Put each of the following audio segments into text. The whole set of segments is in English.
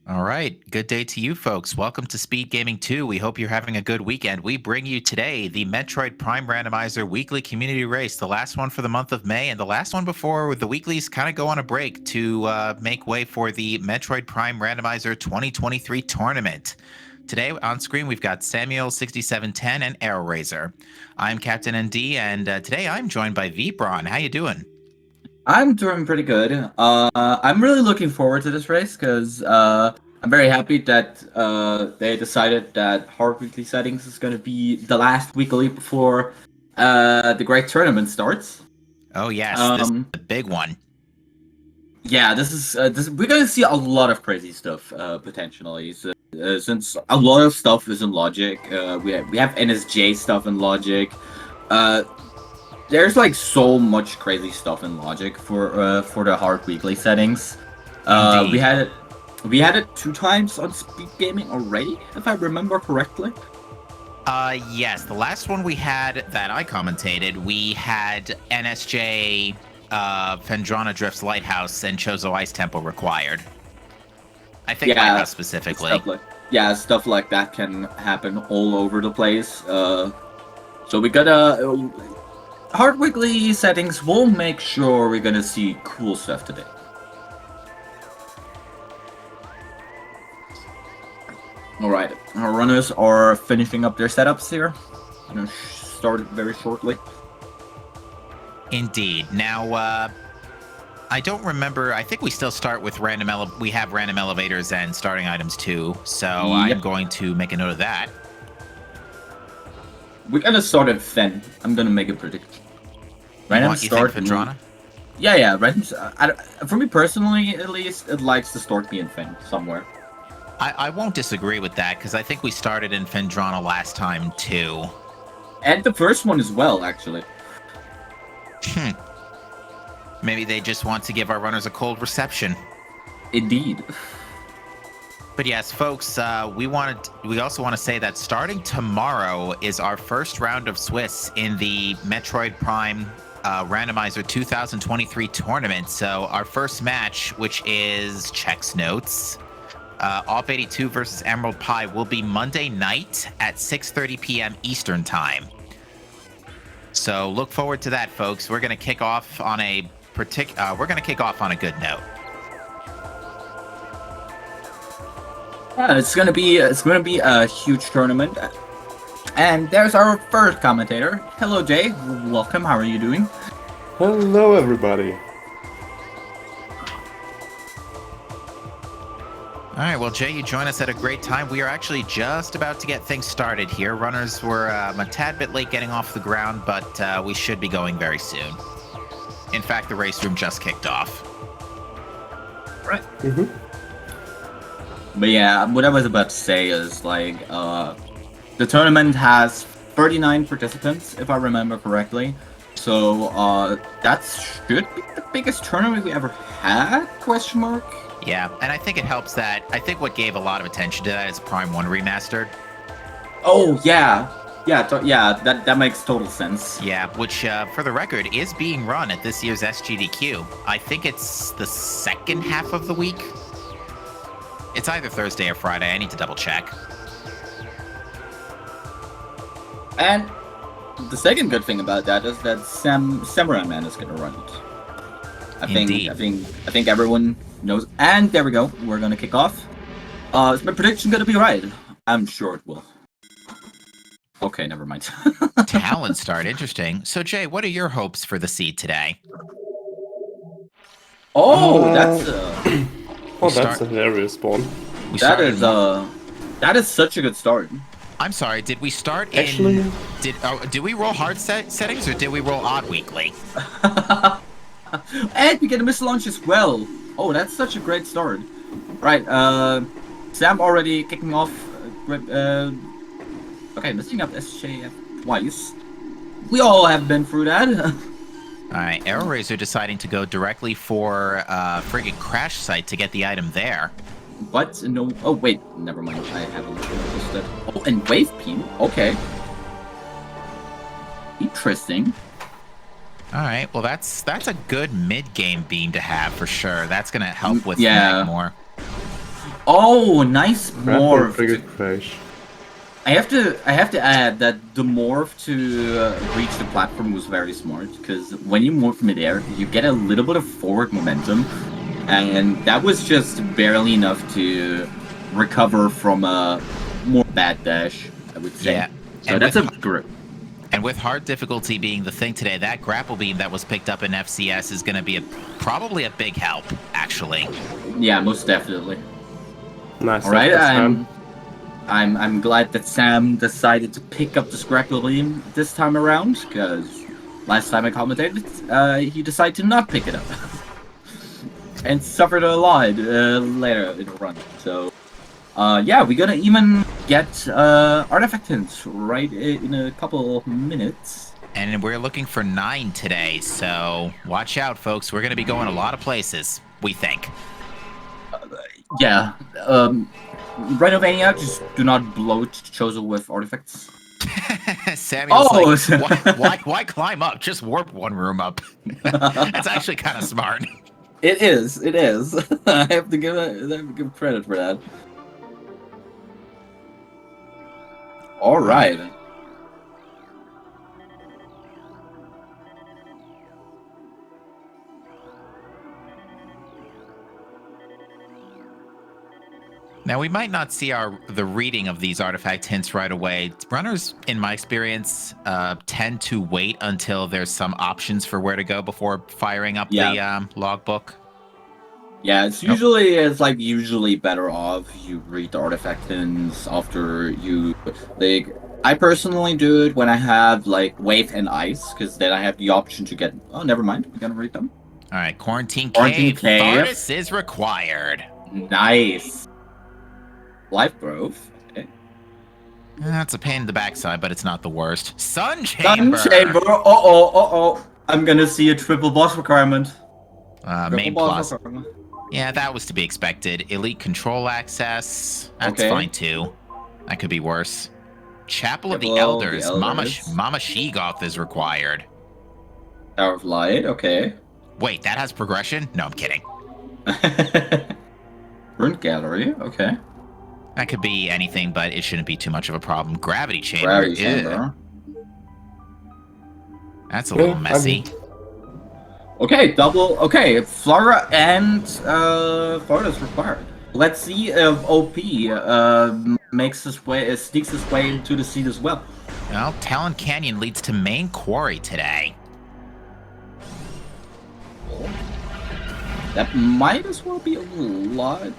All right. Good day to you folks. Welcome to Speed Gaming 2. We hope you're having a good weekend. We bring you today the Metroid Prime Randomizer weekly community race, the last one for the month of May, and the last one before the weeklies kind of go on a break to make way for the Metroid Prime Randomizer 2023 tournament. Today on screen, we've got Samuel6710 and Arrow Razor. I'm Captain ND, and today I'm joined by Vbron. How you doing? I'm doing pretty good. I'm really looking forward to this race because I'm very happy that they decided that hard weekly settings is going to be the last weekly before the great tournament starts. Oh, yes, this is Um, the big one. yeah, this we're going to see a lot of crazy stuff potentially. So, since a lot of stuff is in Logic, we have NSJ stuff in Logic. Uh, there's like so much crazy stuff in Logic for the hard weekly settings. Indeed. We had it 2 times on Speed Gaming already, if I remember correctly. Yes, the last one we had that I commentated, we had NSJ, Fendrana Drift's Lighthouse, and Chozo Ice Temple required. I think Yeah, Lighthouse specifically. stuff like that can happen all over the place. So we gotta hard weekly settings. We'll make sure we're gonna see cool stuff today. All right, our runners are finishing up their setups here. Gonna start it very shortly. Indeed. Now, I don't remember. I think we still start with we have random elevators and starting items too. So I'm Yep. going to make a note of that. We're gonna start at Fen. I'm gonna make a prediction. Random You start. think Fendrana? Yeah. Random. For me personally, at least, it likes to start me in Fen somewhere. I won't disagree with that because I think we started in Fendrana last time too. And the first one as well, actually. Maybe they just want to give our runners a cold reception. Indeed. But yes, folks, we also want to say that starting tomorrow is our first round of Swiss in the Metroid Prime Randomizer 2023 tournament. So our first match, which is checks notes, Off 82 versus Emerald Pie, will be Monday night at 6:30 p.m. Eastern Time. So look forward to that, folks. We're going to kick off on a good note. Yeah, it's gonna be a huge tournament. And there's our first commentator. Hello, Jay. Welcome. How are you doing? Hello, everybody. All right, well, Jay, you join us at a great time. We are actually just about to get things started here. Runners were a tad bit late getting off the ground, but we should be going very soon. In fact, the race room just kicked off. Right. But yeah, what I was about to say is like the tournament has 39 participants, if I remember correctly. So that should be the biggest tournament we ever had? Question mark. Yeah, and I think it helps that I think what gave a lot of attention to that is Prime 1 Remastered. Oh yeah, that makes total sense. Yeah, which for the record is being run at this year's SGDQ. I think it's the second half of the week. It's either Thursday or Friday. I need to double check. And the second good thing about that is that Samurai Man is gonna run it. Indeed. I think everyone knows. And there we go. We're gonna kick off. Is my prediction gonna be right? I'm sure it will. Okay, never mind. Talent start, interesting. So, Jay, what are your hopes for the seed today? Oh, that's Well, that's a hilarious spawn. that is such a good start. I'm sorry. Did we start Actually, in? Did we roll hard settings or did we roll odd weekly? And we get a missile launch as well. Oh, that's such a great start. Right, Sam already kicking off. Okay, missing up SJF twice. We all have been through that. All right, Arrow Razor deciding to go directly for friggin' crash site to get the item there. What? No. Oh wait, never mind. I haven't noticed that. Oh, and wave beam. Okay. Interesting. All right, well that's a good mid-game beam to have for sure. That's gonna help with Yeah. Magmoor. Oh, nice Grapple morph. trigger crash. I have to add that the morph to reach the platform was very smart, because when you morph midair, you get a little bit of forward momentum, and that was just barely enough to recover from a more bad dash, I would say. Yeah. So And that's with- a grip. And with hard difficulty being the thing today, that grapple beam that was picked up in FCS is going to be probably a big help, actually. Yeah, most definitely. Nice. All right, stuff, Sam. I'm glad that Sam decided to pick up the grapple beam this time around, because last time I commentated, he decided to not pick it up. And suffered a lot later in the run. So, yeah, we're gonna even get artifact hints right in a couple minutes. And we're looking for 9 today, so watch out, folks. We're going to be going a lot of places, we think. Yeah, Randomania, just do not bloat Chozo with artifacts. Samuel's like, why climb up? Just warp one room up. That's actually kind of smart. It is. I have to give credit for that. All right. Now, we might not see the reading of these artifact hints right away. Runners, in my experience, tend to wait until there's some options for where to go before firing up the logbook. Yeah, it's usually better off you read the artifact hints after you I personally do it when I have like wave and ice, because then I have the option to get. Oh, never mind. We're gonna read them. All right, quarantine Quarantine cave. cave. Thardis is required. Nice. Life growth. Okay. That's a pain in the backside, but it's not the worst. Sun chamber. Sun chamber. Uh-oh. I'm gonna see a triple boss requirement. Main plus. Yeah, that was to be expected. Elite control access. That's Okay. fine too. That could be worse. Chapel of the Elders. Mama Sheegoth is required. Tower of Light. Okay. Wait, that has progression? No, I'm kidding. Burnt Gallery. Okay. That could be anything, but it shouldn't be too much of a problem. Gravity chamber. Gravity Ew. chamber. That's a little messy. Okay, double. Okay, Flora and Florida's required. Let's see if OP sneaks his way into the seat as well. Well, Talon Canyon leads to main quarry today. That might as well be a lot.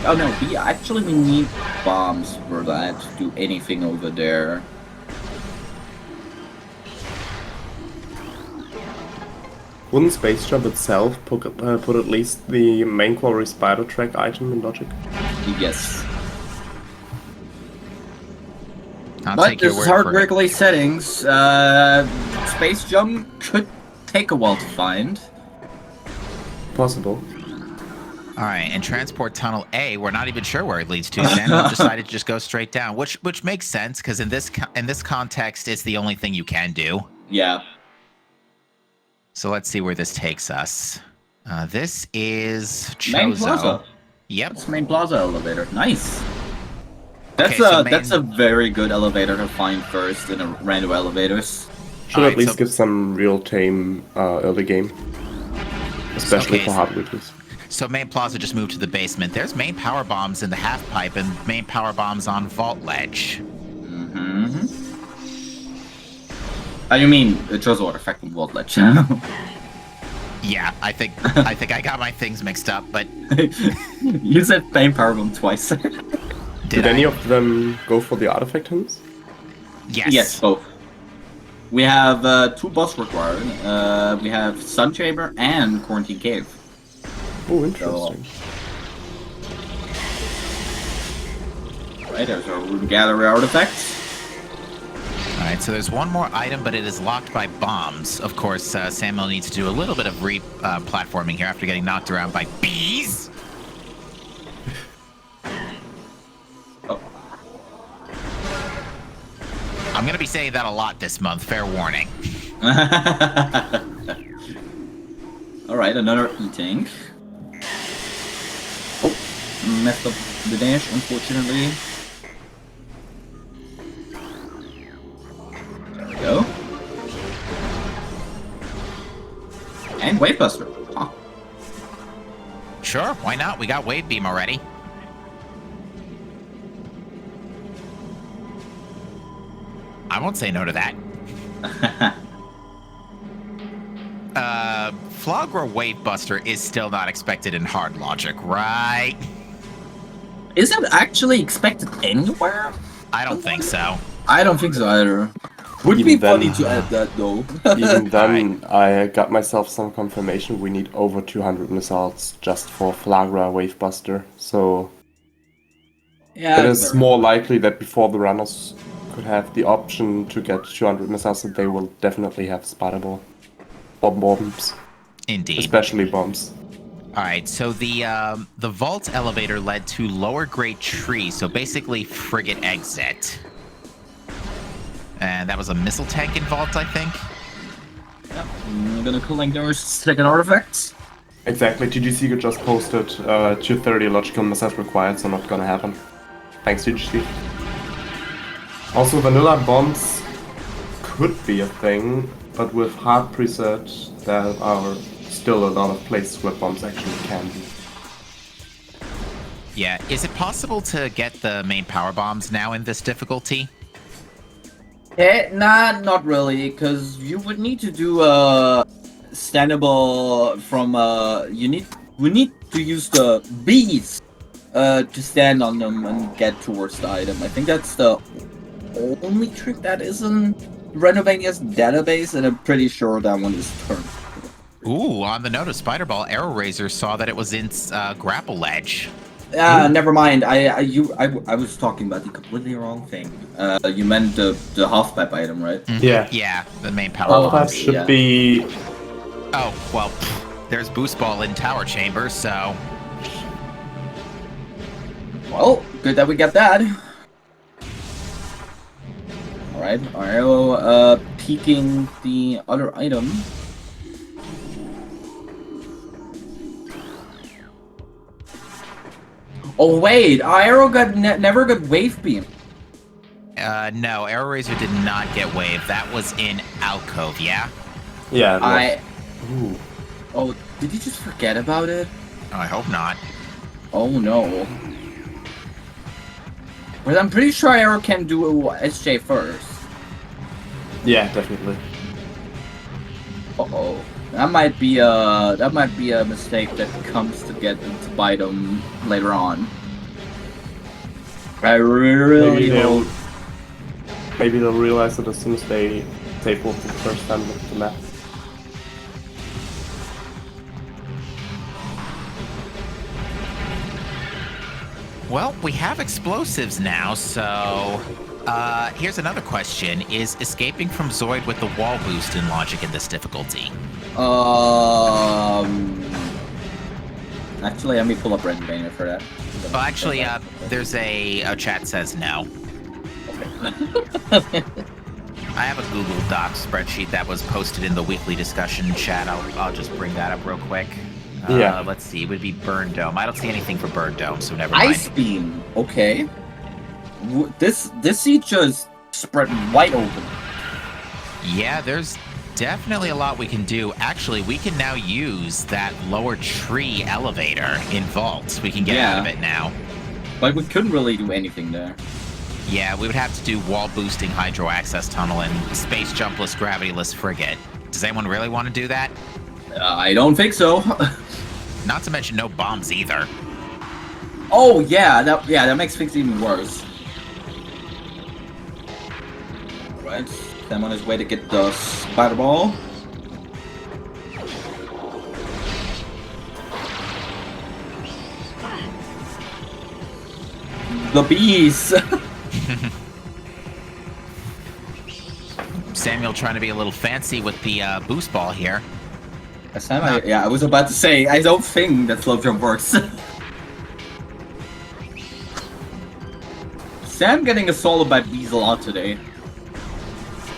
Oh no, we need bombs for that to do anything over there. Wouldn't Space Jump itself put at least the main quarry spider track item in logic? Yes. I'll But take your this word hard for it. Wrigley settings, Space Jump could take a while to find. Possible. All right, and transport tunnel A, we're not even sure where it leads to. Samuel decided to just go straight down, which makes sense because in this context, it's the only thing you can do. Yeah. So let's see where this takes us. This is Main Chozo. Plaza. Yep. That's main plaza elevator. Nice. That's Okay, so that's a very good elevator to find first in a random elevators. Should Alright, at least so- give some real tame early game. Especially Okay, for so- hard witches. So main plaza just moved to the basement. There's main power bombs in the half pipe and main power bombs on vault ledge. Mm-hmm. You mean the Chozo artifact from Vault Ledge? Yeah, I think I got my things mixed up, but You said main power bomb twice. Did any of them go for the artifact hints? Yes. Yes, both. We have 2 boss required. We have Sun Chamber and Quarantine Cave. Oh, interesting. Right, there's our Rune Gallery artifact. All right, so there's one more item, but it is locked by bombs. Of course, Samuel needs to do a little bit of platforming here after getting knocked around by bees. Oh. I'm going to be saying that a lot this month, fair warning. Alright, another E-Tank. Oh. messed up the dash, unfortunately. There we go. And Wave Buster. Huh. Sure, why not? We got Wave Beam already. I won't say no to that. Flogra Wave Buster is still not expected in hard logic, right? Is it actually expected anywhere? I don't think so. I don't think so either. Would Even be then- funny to add that though. Even then, I got myself some confirmation we need over 200 missiles just for Flagra Wave Buster. So Yeah, it is fair. more likely that before the runners could have the option to get 200 missiles, that they will definitely have Spider Ball. Or bombs. Indeed. Especially bombs. All right, so the vault elevator led to lower grade tree, so basically frigate exit. And that was a missile tank in vault, I think. Yep. I'm gonna collect our second artifacts. Exactly, TGC just posted 230 logical missiles required, so not gonna happen. Thanks, TGC. Also, vanilla bombs could be a thing, but with hard preset, there are still a lot of places where bombs actually can be. Yeah, is it possible to get the main power bombs now in this difficulty? Nah, not really, because you would need to do standable from we need to use the bees to stand on them and get towards the item. I think that's the only trick that isn't Randomiza's database, and I'm pretty sure that one is turned. Ooh, on the note of Spider Ball, Arrow Razor saw that it was in grapple ledge. Never mind. I was talking about the completely wrong thing. You meant the half pipe item, right? Mhm. Yeah. Yeah, the main power All bombs. that should yeah. be... Oh, well, there's Boost Ball in Tower Chamber, so... Well, good that we got that. Alright, Arrow peeking the other item. Oh wait, Arrow got never got Wave Beam. No, Arrow Razor did not get Wave. That was in Alcove, yeah? Yeah, no. Ooh. Oh, did you just forget about it? Oh, I hope not. Oh no. Well, I'm pretty sure Arrow can do SJ first. Yeah, definitely. Uh-oh. That might be a mistake that comes to get to bite them later on. I really hope. Maybe they'll realize it as soon as they take off the first time with the map. Well, we have explosives now, so... here's another question. Is escaping from Zoid with the wall boost in logic in this difficulty? Actually, let me pull up Randomizer for that. Well, actually, there's a chat says no. Okay. I have a Google Docs spreadsheet that was posted in the weekly discussion chat. I'll just bring that up real quick. Yeah. Let's see. It would be Burn Dome. I don't see anything for Burn Dome, so never mind. Ice Beam. Okay. This seat just spread wide open. Yeah, there's definitely a lot we can do. Actually, we can now use that lower tree elevator in vaults. We can get out of it now. But we couldn't really do anything there. Yeah, we would have to do wall boosting hydro access tunnel and space jumpless gravityless frigate. Does anyone really want to do that? I don't think so. Not to mention no bombs either. Oh yeah, that makes things even worse. Alright, Sam on his way to get the spider ball. The bees! Samuel trying to be a little fancy with the boost ball here. Sam, I was about to say, I don't think that slow jump works. Sam getting assaulted by bees a lot today.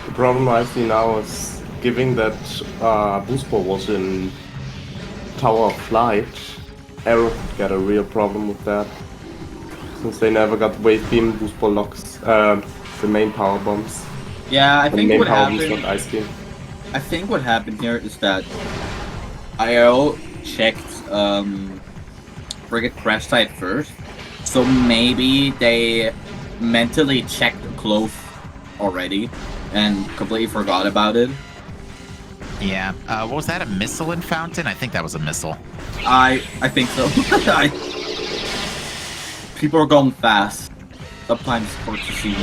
The problem I see now is, given that Boost Ball was in Tower of Flight, Arrow could get a real problem with that. Since they never got Wave Beam, Boost Ball locks, the main power bombs. Yeah, I The think main what power boost, happened. not Ice Beam. I think what happened here is that IO checked Frigate Crash Site first, so maybe they mentally checked close already and completely forgot about it. Yeah. What was that? A missile in Fountain? I think that was a missile. I think so. People are going fast. Sometimes it's hard to see.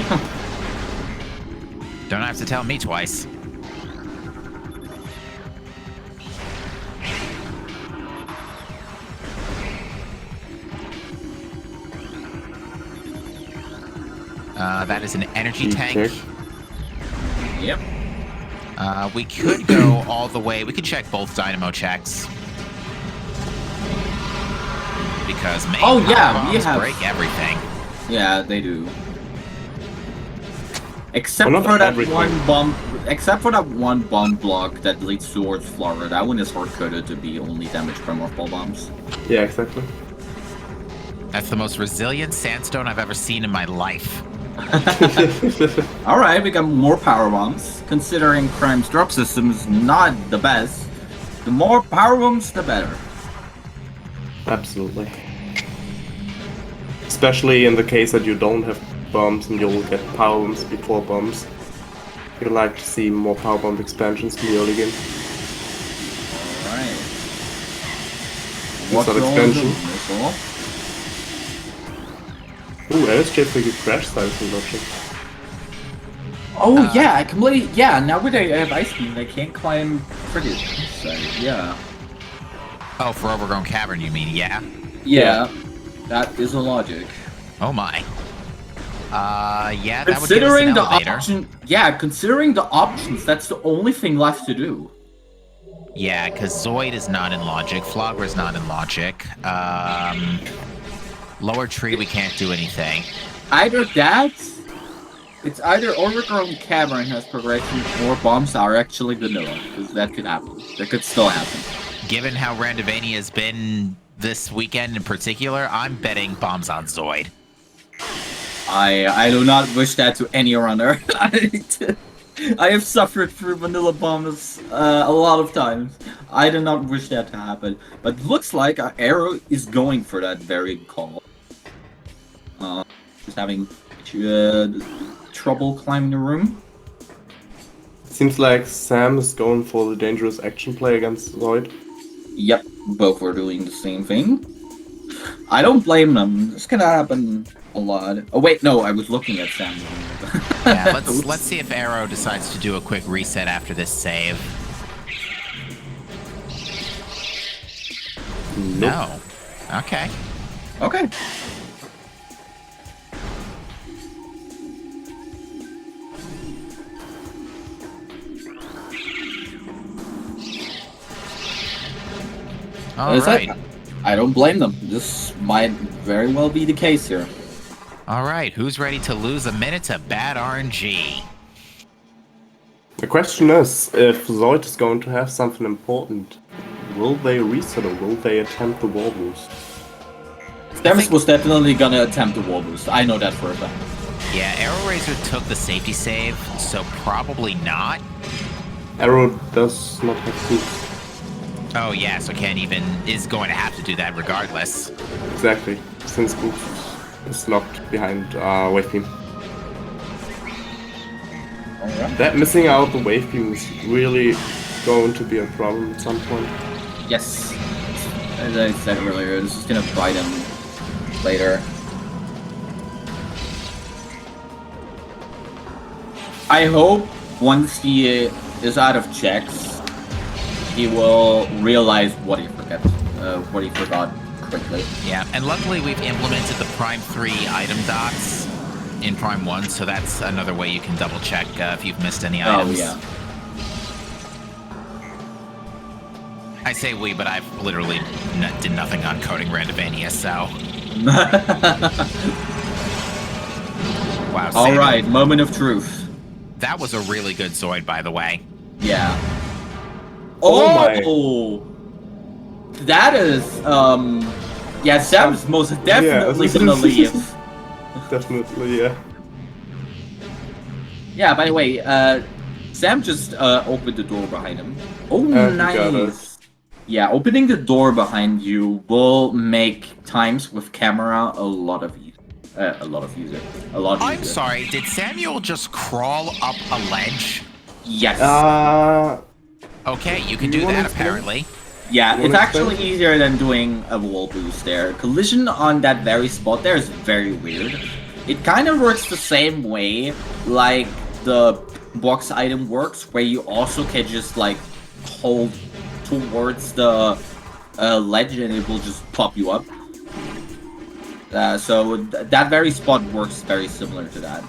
Don't have to tell me twice. That is an energy tank. Yep. We could go all the way. We could check both dynamo checks. Because main Oh, yeah, power we bombs have- break everything. Yeah, they do. Except Well, not for that everything. one bomb. Except for that one bomb block that leads towards Flora. That one is hard-coded to be only damaged by morph ball bombs. Yeah, exactly. That's the most resilient sandstone I've ever seen in my life. Alright, we got more power bombs. Considering Crime's drop system is not the best, the more power bombs, the better. Absolutely. Especially in the case that you don't have bombs and you'll get power bombs before bombs. You'd like to see more power bomb expansions in the early game. Alright. What's that expansion? Missile. Ooh, LSJ Frigate Crash Site is logic. Oh yeah, I completely now with I have Ice Beam, I can't climb Frigate site, yeah. Oh, for Overgrown Cavern, you mean? Yeah. Yeah. That is a logic. Oh my. Yeah, that would give us Considering an the elevator. option, considering the options, that's the only thing left to do. Yeah, because Zoid is not in logic. Flogger is not in logic. Lower tree, we can't do anything. Either that, it's either Overgrown Cavern has progression, or bombs are actually vanilla, because that could happen. That could still happen. Given how Randomania has been this weekend in particular, I'm betting bombs on Zoid. I do not wish that to any runner. I have suffered through vanilla bombs a lot of times. I do not wish that to happen. But it looks like Arrow is going for that very call. Just having trouble climbing the room. Seems like Sam is going for the dangerous action play against Lloyd. Yep, both were doing the same thing. I don't blame them. This can happen a lot. Oh wait, no, I was looking at Sam. Yeah, Oops. let's see if Arrow decides to do a quick reset after this save. No. Okay. Okay. All As I right. said, I don't blame them. This might very well be the case here. All right. Who's ready to lose a minute to bad RNG? The question is, if Zoid is going to have something important, will they reset or will they attempt the wall boost? Demis was definitely gonna attempt the wall boost. I know that for a fact. Yeah, Arrow Razor took the safety save, so probably not. Arrow does not have boost. Oh yeah, so can't even is going to have to do that regardless. Exactly, since boost is locked behind Wave Beam. Alright. That missing out the Wave Beam is really going to be a problem at some point. Yes. As I said earlier, this is gonna bite him later. I hope once he is out of checks, he will realize what he forgot quickly. Yeah, and luckily we've implemented the Prime 3 item dots in Prime 1, so that's another way you can double check if you've missed any items. Oh yeah. I say we, but I've literally did nothing on coding Randomania, so. Wow. All Sam, right, moment of truth. That was a really good Zoid, by the way. Yeah. Oh my. That is Yeah, Sam's most definitely gonna leave. Definitely, yeah. Yeah, by the way, Sam just opened the door behind him. Oh, And he got nice. Yeah, opening the door behind you will make times with camera a lot easier. I'm sorry, did Samuel just crawl up a ledge? Yes. Okay, you can do that apparently. Yeah, You it's wanna actually explain? easier than doing a wall boost there. Collision on that very spot there is very weird. It kind of works the same way like the box item works, where you also can just like hold towards the ledge and it will just pop you up. So that very spot works very similar to that.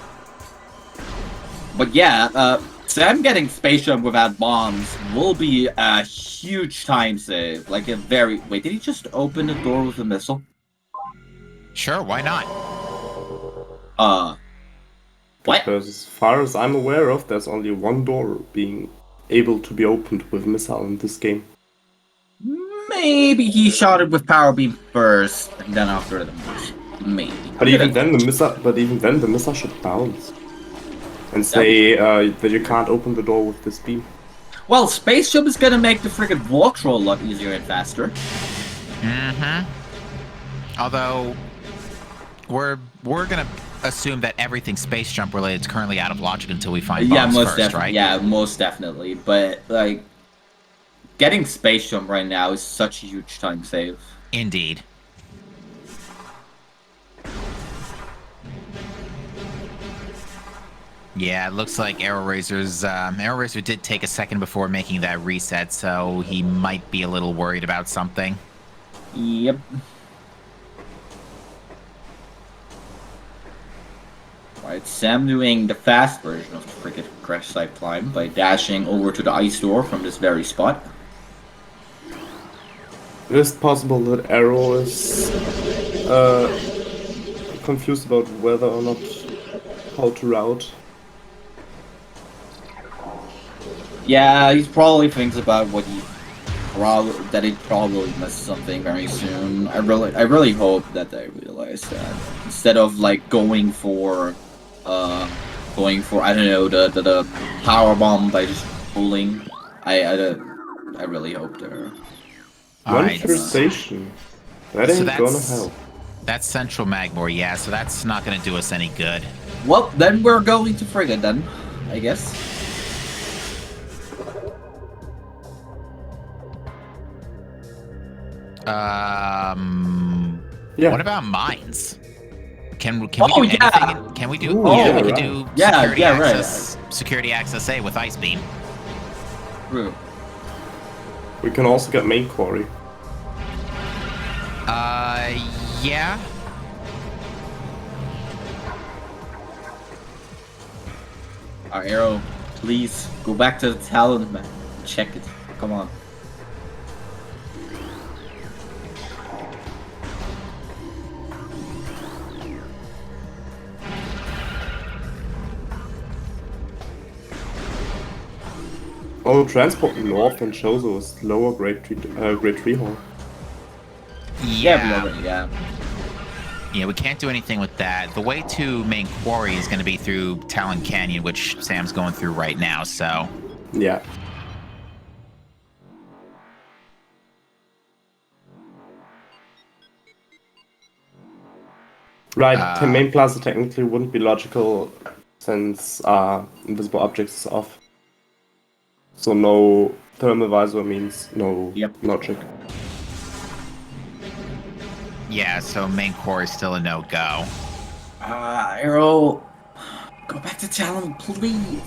But yeah, Sam getting space jump without bombs will be a huge time save. Like a very... Wait, did he just open the door with a missile? Sure, why not? What? Because as far as I'm aware of, there's only one door being able to be opened with missile in this game. Maybe he shot it with power beam first, and then after the missile. Maybe. But even then, the missile should bounce and say that you can't open the door with this beam. Well, space jump is gonna make the friggin' walkthrough a lot easier and faster. Mm-hmm. Although, we're gonna assume that everything space jump related is currently out of logic until we find bombs first, right? Yeah, most definitely. But like, getting space jump right now is such a huge time save. Indeed. Yeah, it looks like Arrow Razor did take a second before making that reset, so he might be a little worried about something. Yep. Alright, Sam doing the fast version of the frickin' crash site climb by dashing over to the ice door from this very spot. It is possible that Arrow is confused about whether or not how to route. Yeah, he probably thinks about what he that he probably missed something very soon. I really hope that they realize that instead of like going for I don't know the power bomb by just pulling. I really hope they're. One Alright. per station. That ain't gonna help. That's Central Magmoor, yeah, so that's not gonna do us any good. Well, then we're going to frigate then, I guess. Yeah. What about mines? Can we do Oh, anything? yeah. Can we do? Ooh, yeah, yeah, we can right. do Yeah, security yeah, access. Security access A with ice beam. True. We can also get main quarry. Yeah. Our Arrow, please go back to the talent, man. Check it. Come on. Oh, transport north and Chozo is lower grade tree hole. Yeah. Yeah, we can't do anything with that. The way to main quarry is going to be through Talon Canyon, which Sam's going through right now, so... Yeah. Right, main plaza technically wouldn't be logical since invisible objects is off. So no thermal visor means no logic. Yeah, so main core is still a no-go. Arrow, go back to Talon, please.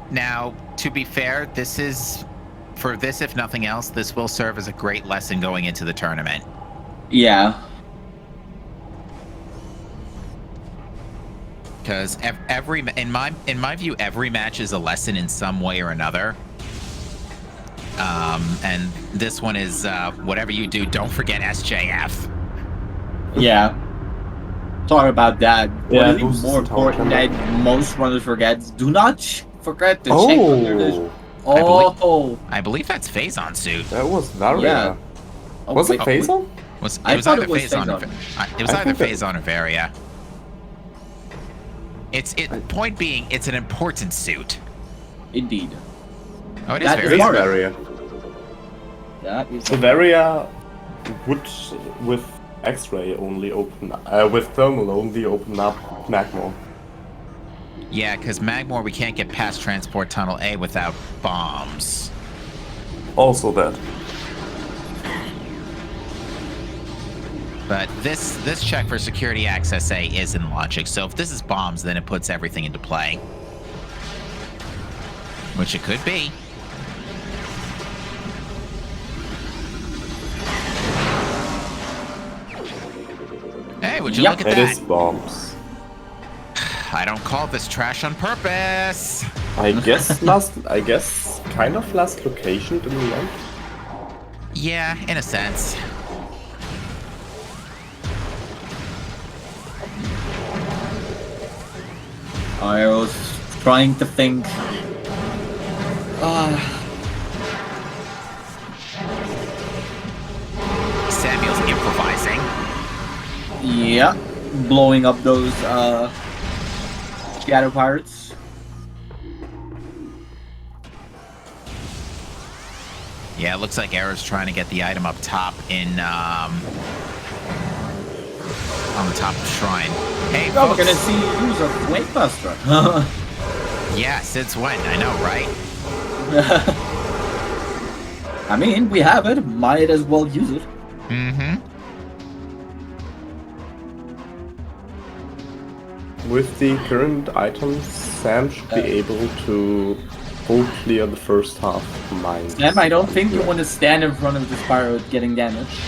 Now, to be fair, this is... For this, if nothing else, this will serve as a great lesson going into the tournament. Yeah. Because in my view, every match is a lesson in some way or another. And this one is whatever you do, don't forget SJF. Yeah. Sorry about that. Yeah, What is more important that most runners forget? Do not forget to check under the. I believe that's Phazon suit. That was Varia. Yeah. Oh, Was it wait, Phazon? It was I thought either it was Phazon or Phazon. it was I either think that- Phazon or Varia. Point being, it's an important suit. Indeed. Oh, it is That It is is Varia. Mario. Varia. That is. Bavaria would, with X-ray only open, with thermal only open up magmoor. Yeah, because Magmoor, we can't get past Transport Tunnel A without bombs. Also that. But this check for security access A is in logic, so if this is bombs, then it puts everything into play. Which it could be. Hey, would you Yep. look at It that? is bombs. I don't call this trash on purpose. I guess kind of last location in the end. Yeah, in a sense. I was trying to think. Samuel's improvising. Yeah, blowing up those shadow pirates. Yeah, it looks like Arrow's trying to get the item up top in on the top of the shrine. Hey, Oh, we're folks. gonna see you use a flame buster. Yeah, since when? I know, right? I mean, we have it. Might as well use it. Mm-hmm. With the current items, Sam should be able to full clear the first half of mine. Sam, I don't think you want to stand in front of this pirate getting damaged.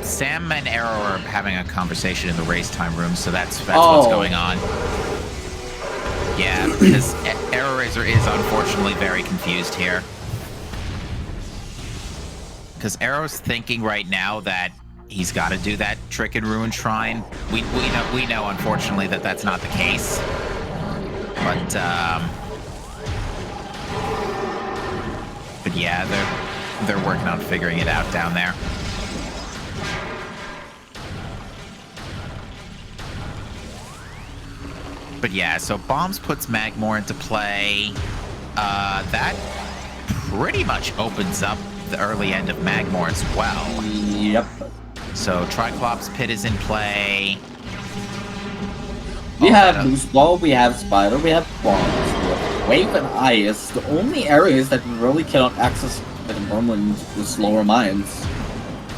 Sam and Arrow are having a conversation in the race time room, so that's what's Oh. going on. Yeah, because Arrow Razor is unfortunately very confused here. Because Arrow's thinking right now that he's got to do that trick and ruin shrine. We know unfortunately that that's not the case. But yeah, they're working on figuring it out down there. But yeah, so bombs puts Magmoor into play. That pretty much opens up the early end of Magmoor as well. Yep. So Triclops Pit is in play. We Oh, have that- Loose Ball, we have Spider, we have Bombs. Wave and Ice, the only areas that we really cannot access at the moment with slower mines.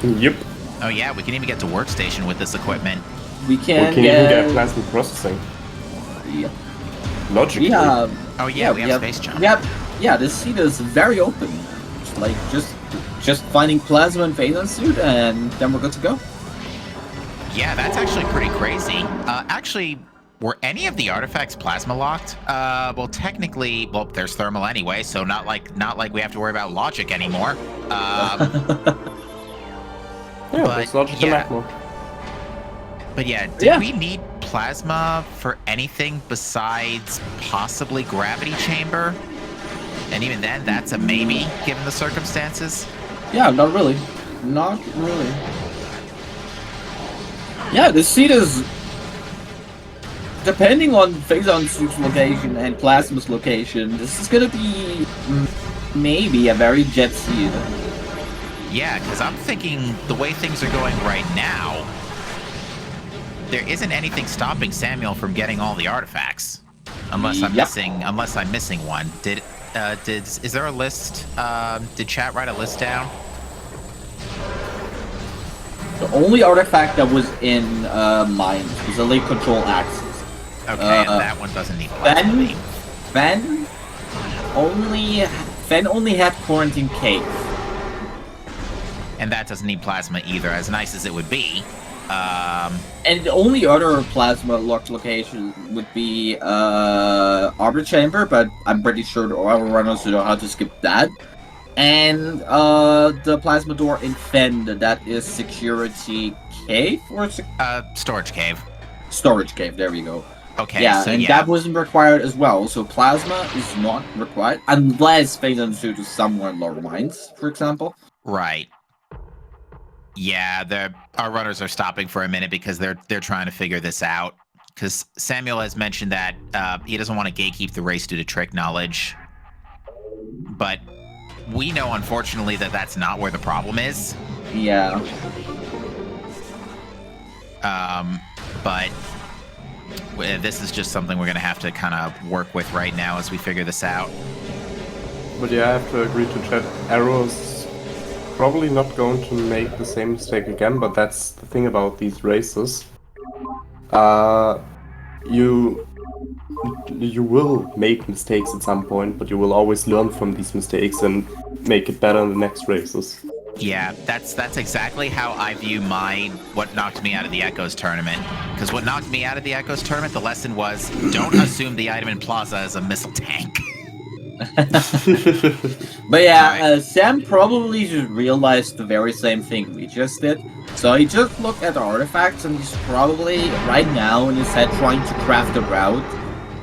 Yep. Oh yeah, we can even get to Workstation with this equipment. We We can, can even get plasma processing. Yep. Logically. We have. Oh yeah, we have Space Jump. We have. Yeah, this seat is very open. It's like just finding Plasma and Phazon suit, and then we're good to go. Yeah, that's actually pretty crazy. Actually, were any of the artifacts plasma locked? Well, technically, well, there's thermal anyway, so not like we have to worry about logic anymore. Yeah, but, it's logic to yeah. magmoor. But yeah, did Yeah. we need plasma for anything besides possibly gravity chamber? And even then, that's a maybe, given the circumstances. Yeah, not really. Not really. Yeah, this seat is. Depending on Phazon suit's location and Plasma's location, this is gonna be maybe a very jet seed. Yeah, because I'm thinking the way things are going right now, there isn't anything stopping Samuel from getting all the artifacts, unless I'm Yep. missing one. Is there a list? Did chat write a list down? The only artifact that was in mines was the lake control axis. Okay, and that one doesn't need plasma beam. Fen only had quarantine cave. And that doesn't need plasma either, as nice as it would be. And the only other plasma locked location would be Arbor Chamber, but I'm pretty sure the other runners know how to skip that. And the plasma door in Fend, that is security cave or Storage cave. storage cave. There we go. Okay, Yeah, so and yeah. that wasn't required as well. So plasma is not required unless Phazon suit is somewhere in lower mines, for example. Right. Yeah, our runners are stopping for a minute because they're trying to figure this out. Because Samuel has mentioned that he doesn't want to gatekeep the race due to trick knowledge, but we know, unfortunately, that that's not where the problem is. Yeah. But this is just something we're going to have to kind of work with right now as we figure this out. But yeah, I have to agree to chat. Arrow's probably not going to make the same mistake again, but that's the thing about these races. You will make mistakes at some point, but you will always learn from these mistakes and make it better in the next races. Yeah, that's exactly how I view what knocked me out of the Echoes tournament. Because what knocked me out of the Echoes tournament, the lesson was, don't assume the item in Plaza is a missile tank. But yeah, Sam probably just realized the very same thing we just did. So he just looked at the artifacts and he's probably right now in his head trying to craft a route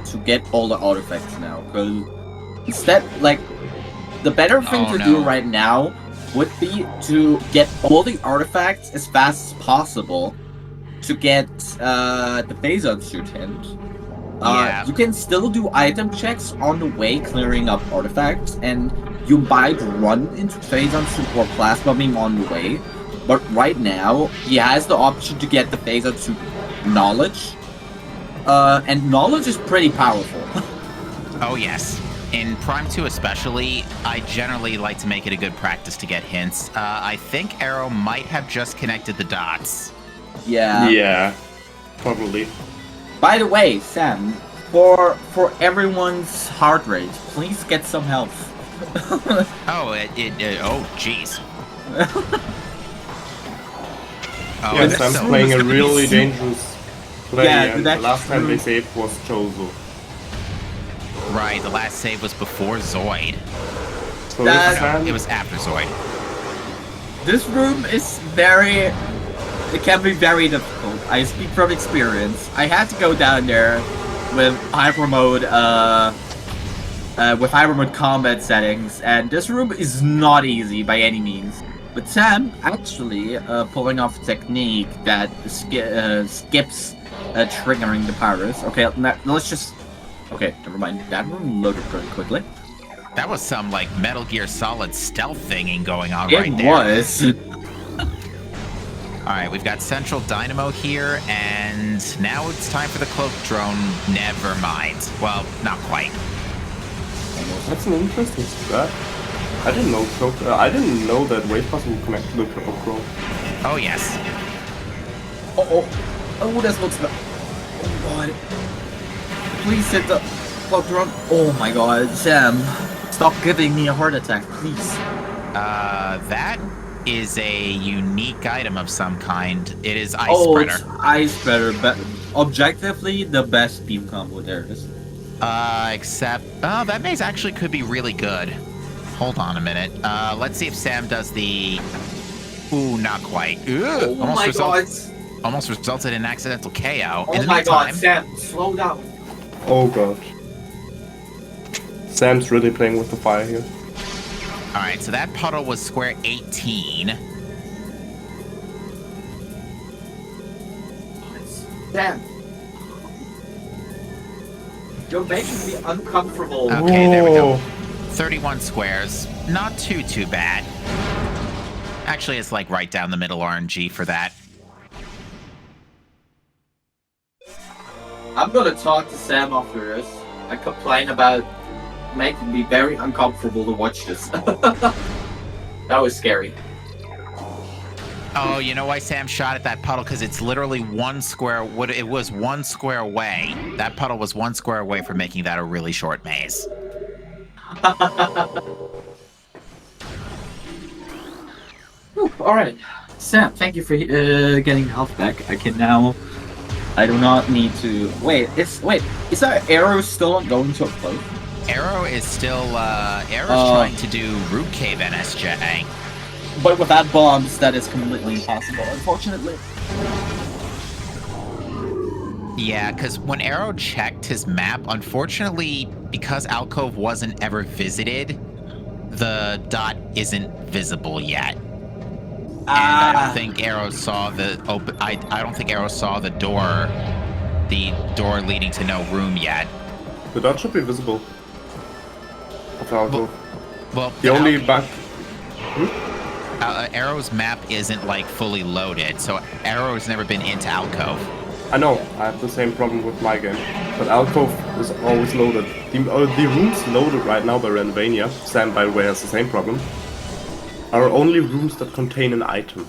to get all the artifacts now. Because instead, like, the better thing to do right now would be to get all the artifacts as fast as possible to get the Phazon suit hint. Yeah. You can still do item checks on the way, clearing up artifacts, and you might run into Phazon suit or plasma beam on the way. But right now, he has the option to get the Phazon suit knowledge, and knowledge is pretty powerful. Oh yes. In Prime 2 especially, I generally like to make it a good practice to get hints. I think Arrow might have just connected the dots. Yeah. Yeah, probably. By the way, Sam, for everyone's heart rate, please get some health. Oh, oh, jeez. Oh, Yeah, that's Sam's so- playing a really dangerous play, Yeah, and the that's last time true. they saved was Chozo. Right, the last save was before Zoid. So That- this No, time, it was after Zoid. This room is it can be very difficult. I speak from experience. I had to go down there with hyper mode combat settings, and this room is not easy by any means. But Sam actually pulling off a technique that skips triggering the powers. Okay, let's just. Okay, never mind. That room loaded pretty quickly. That was some, like, Metal Gear Solid stealth thinging going on It right there. was. Alright, we've got Central Dynamo here, and now it's time for the Cloak Drone. Never mind. Well, not quite. that's an interesting strat. I didn't know that Wave Pass will connect to the Cloak Drone. Oh, yes. Oh, that looks bad. Oh god. Please hit the cloak drone. Oh my god, Sam. Stop giving me a heart attack, please. That is a unique item of some kind. It is Ice It's Spreader. Ice Spreader, but objectively the best beam combo there is. Except, oh, that maze actually could be really good. Hold on a minute. Let's see if Sam does the... Ooh, not quite. Ugh, Oh my god. Almost resulted in accidental KO. Oh In the my god, meantime, Sam, slow down. Oh god. Sam's really playing with the fire here. Alright, so that puddle was square 18. Sam. You're making me uncomfortable. Okay, there we go. Whoa. 31 squares. Not too bad. Actually, it's like right down the middle RNG for that. I'm gonna talk to Sam after this. I complain about making me very uncomfortable to watch this. That was scary. Oh, you know why Sam shot at that puddle? Because it's literally one square. It was one square away. That puddle was one square away from making that a really short maze. Alright. Sam, thank you for getting health back. I can now... I do not need to... Wait, is that arrow still not going to upload? Arrow is still, Arrow's trying to do Root Cave NSJ. But without bombs, that is completely impossible, unfortunately. Yeah, because when Arrow checked his map, unfortunately, because Alcove wasn't ever visited, the dot isn't visible yet. I don't think Arrow saw the I don't think Arrow saw the door leading to no room yet. The dot should be visible. Of Alcove. Well, The only bug. Arrow's map isn't like fully loaded, so Arrow's never been into Alcove. I know, I have the same problem with my game. But Alcove is always loaded. The rooms loaded right now by Randomizer, Sam by the way has the same problem, are only rooms that contain an item.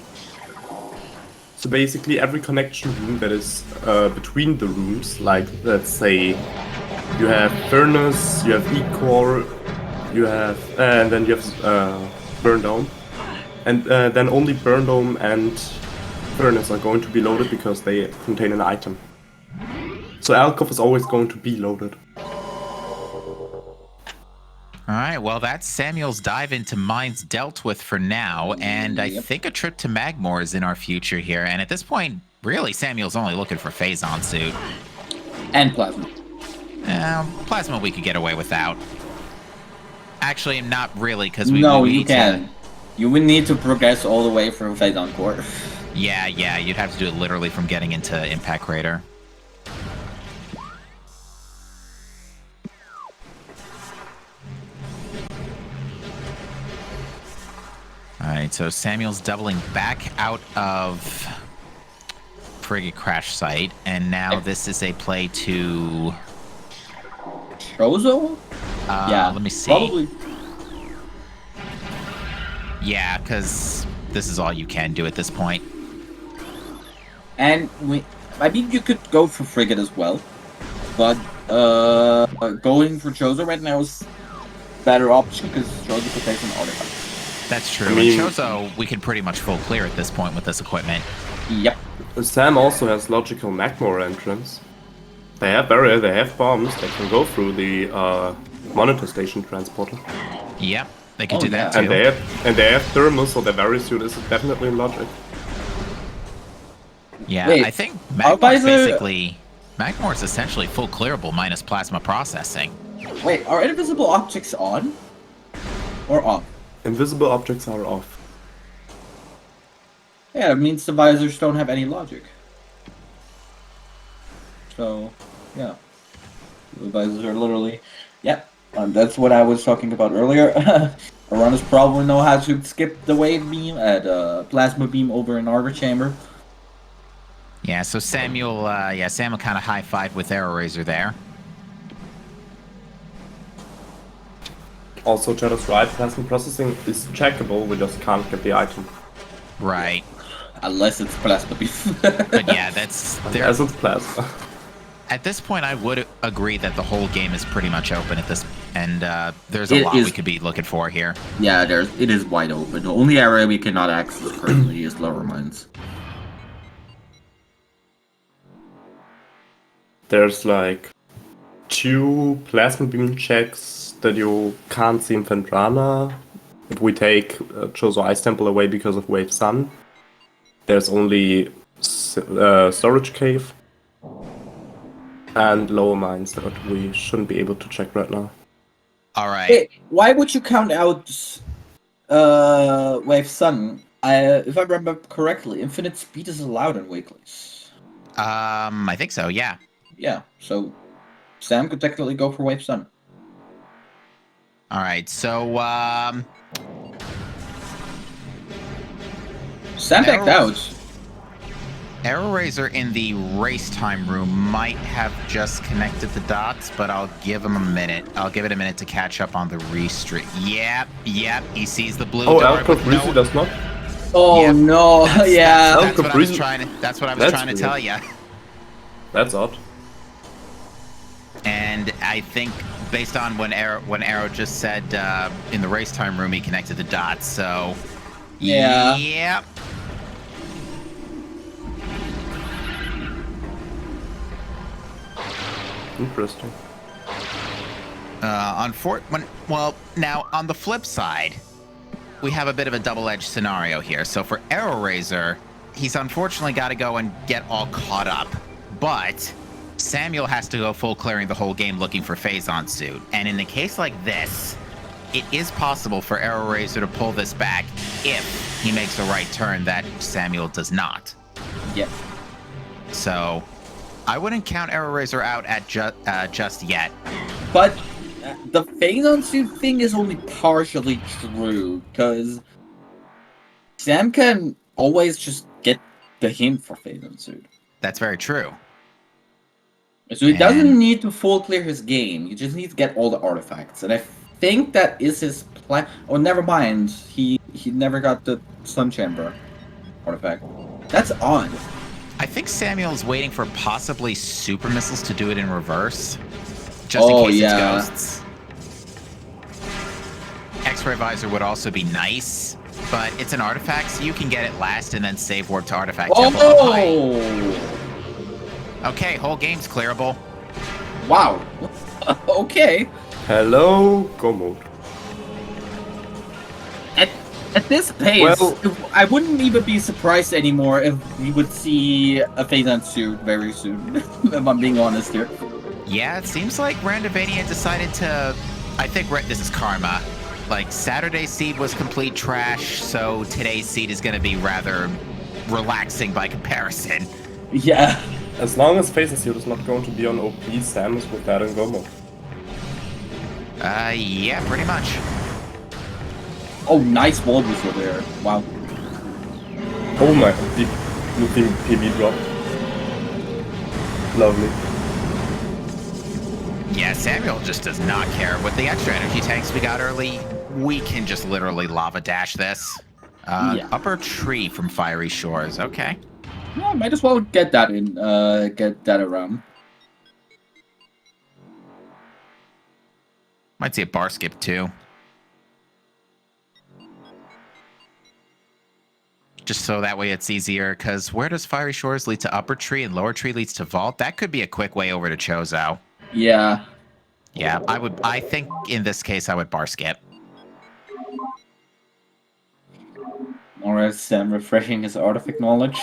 So basically every connection room that is between the rooms, like let's say you have furnace, you have e-core, you have and then you have burn dome, and then only burn dome and furnace are going to be loaded because they contain an item. So Alcove is always going to be loaded. All right, well, that's Samuel's dive into mines dealt with for now, and I think a trip to Magmoor is in our future here. And at this point, really, Samuel's only looking for Phazon suit. And Plasma. Plasma we could get away without. Actually, not really, because we you can. You would need to progress all the way from Phazon Core. Yeah, you'd have to do it literally from getting into Impact Crater. Alright, so Samuel's doubling back out of Frigate Crash Site, and now this is a play to... Chozo? Yeah, let me see. Probably. Yeah, because this is all you can do at this point. And I mean, you could go for Frigate as well, but going for Chozo right now is better option because Chozo could take an artifact. That's true. I mean, and Chozo, we can pretty much full clear at this point with this equipment. Yep. Sam also has logical magmoor entrance. They have bombs that can go through the monitor station transporter. Yep, they can do that too. And they have thermal, so their very suit is definitely in logic. Yeah, Wait, I think Magmoor is essentially full clearable minus plasma processing. Wait, are invisible objects on? Or off? Invisible objects are off. Yeah, it means the visors don't have any logic. So, yeah. The visors are literally... Yep, that's what I was talking about earlier. Runners probably know how to skip the wave beam at plasma beam over an arbor chamber. Yeah, so Samuel kind of high-fived with Arrow Razor there. Also, Shadow's right, plasma processing is checkable, we just can't get the item. Right. Unless it's plasma beam. But yeah, that's... As it's plasma. At this point, I would agree that the whole game is pretty much open at this... And there's a lot we could be looking for here. Yeah, it is wide open. The only area we cannot access currently is lower mines. There's like 2 plasma beam checks that you can't see in Vendrana. If we take Chozo Ice Temple away because of Wave Sun, there's only storage cave and lower mines that we shouldn't be able to check right now. All right. Hey, why would you count out Wave Sun? If I remember correctly, infinite speed is allowed in Wakeless. I think so, yeah. Yeah, so Sam could technically go for Wave Sun. All right, so Sam backed out. Arrow Razor in the race time room might have just connected the dots, but I'll give him a minute. I'll give it a minute to catch up on the restream. Yep, he sees the blue door. Alcove really does not? Oh Yep. no, yeah. That's what I was trying to tell you. That's odd. And I think based on when Arrow just said in the race time room he connected the dots, so yeah. Yep. Interesting. Well, now on the flip side, we have a bit of a double-edged scenario here. So for Arrow Razor, he's unfortunately got to go and get all caught up, but Samuel has to go full clearing the whole game looking for Phazon suit. And in a case like this, it is possible for Arrow Razor to pull this back if he makes a right turn that Samuel does not. Yep. So I wouldn't count Arrow Razor out at just yet. But the Phazon suit thing is only partially true, because Sam can always just get the hint for Phazon suit. That's very true. So he doesn't need to full clear his game. He just needs to get all the artifacts. And I think that is his plan. Oh, never mind. He never got the Sun Chamber artifact. That's odd. I think Samuel's waiting for possibly super missiles to do it in reverse. Just in case it's ghosts. X-ray visor would also be nice, but it's an artifact, so you can get it last and then save warp to artifact temple up high. Okay, whole game's clearable. Wow. Okay. Hello, go mode. At this pace, I wouldn't even be surprised anymore if we would see a Phazon suit very soon, if I'm being honest here. Yeah, it seems like Randomizer decided to... I think this is karma. Like, Saturday's seed was complete trash, so today's seed is going to be rather relaxing by comparison. Yeah. As long as Phazon Suit is not going to be on OP, Sam is with that in go mode. Yeah, pretty much. Oh, nice wall booster there. Wow. Oh my, deep looking PB drop. Lovely. Yeah, Samuel just does not care. With the extra energy tanks we got early, we can just literally lava dash this. Upper tree from Fiery Shores. Okay. Yeah, might as well get that in. Get that around. Might see a bar skip too. Just so that way it's easier, because where does Fiery Shores lead to Upper Tree and Lower Tree leads to Vault? That could be a quick way over to Chozo. Yeah. Yeah, I think in this case I would bar skip. Alright, Sam refreshing his artifact knowledge.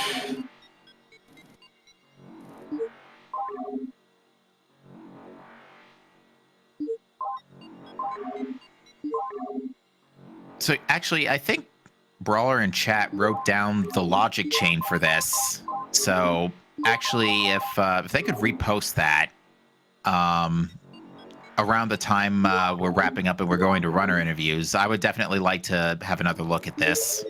So actually, I think Brawler in chat wrote down the logic chain for this. So actually, if they could repost that around the time we're wrapping up and we're going to runner interviews, I would definitely like to have another look at this.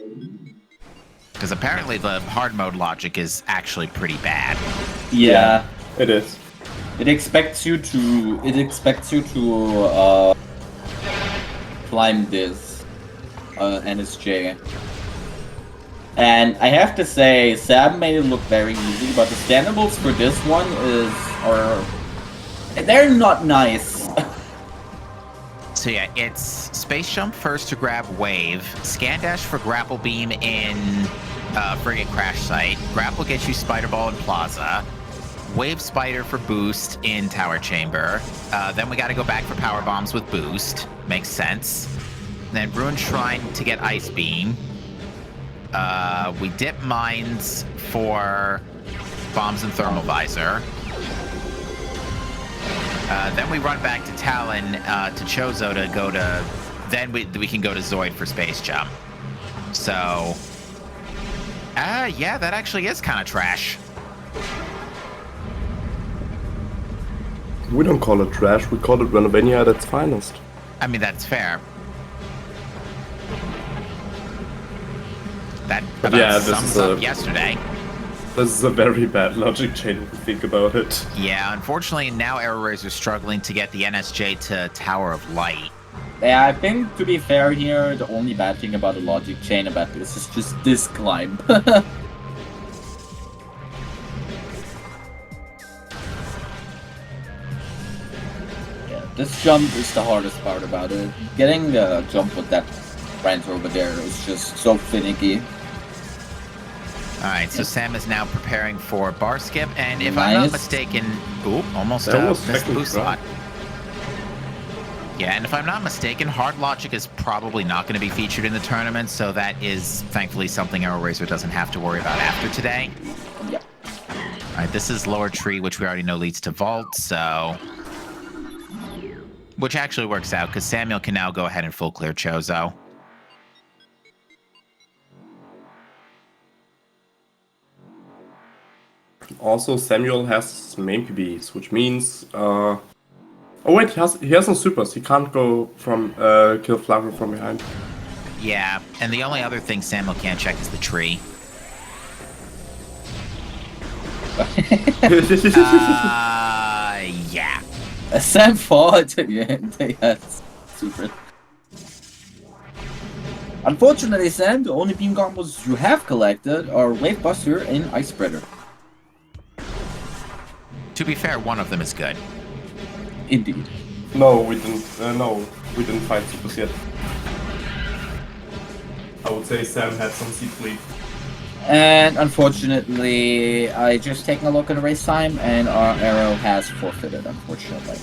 Because apparently the hard mode logic is actually pretty bad. Yeah, it is. It expects you to climb this NSJ. And I have to say, Sam made it look very easy, but the standables for this one they're not nice. So yeah, it's space jump first to grab wave, scan dash for grapple beam in frigate crash site, grapple gets you spider ball in plaza, wave spider for boost in tower chamber, then we got to go back for power bombs with boost, makes sense. Then ruin shrine to get ice beam. We dip mines for bombs and thermal visor. Then we run back to Talon to Chozo to go to... Then we can go to Zoid for space jump. So... yeah, that actually is kind of trash. We don't call it trash, we call it Randomizer at its finest. I mean, that's fair. That about sums up yesterday. This is a very bad logic chain if you think about it. Yeah, unfortunately now Arrow Razor is struggling to get the NSJ to Tower of Light. Yeah, I think to be fair here, the only bad thing about the logic chain about this is just this climb. Yeah, this jump is the hardest part about it. Getting the jump with that branch over there is just so finicky. Alright, so Sam is now preparing for bar skip, and if I'm not mistaken... Ooh, almost missed the boost slot. Yeah, and if I'm not mistaken, hard logic is probably not going to be featured in the tournament, so that is thankfully something Arrow Razor doesn't have to worry about after today. Yep. Alright, this is lower tree, which we already know leads to vault, so... Which actually works out, because Samuel can now go ahead and full clear Chozo. Also, Samuel has main PBs, which means... oh wait, he has no supers. He can't go from kill Flagger from behind. Yeah, and the only other thing Samuel can't check is the tree. Yeah. Sam fought at the end. Yes, super. Unfortunately, Sam, the only beam combos you have collected are Wave Buster and Ice Spreader. To be fair, one of them is good. Indeed. No, we didn't. No, we didn't fight supers yet. I would say Sam had some seed fleet. And unfortunately, I just taken a look at the race time, and our arrow has forfeited. Unfortunately.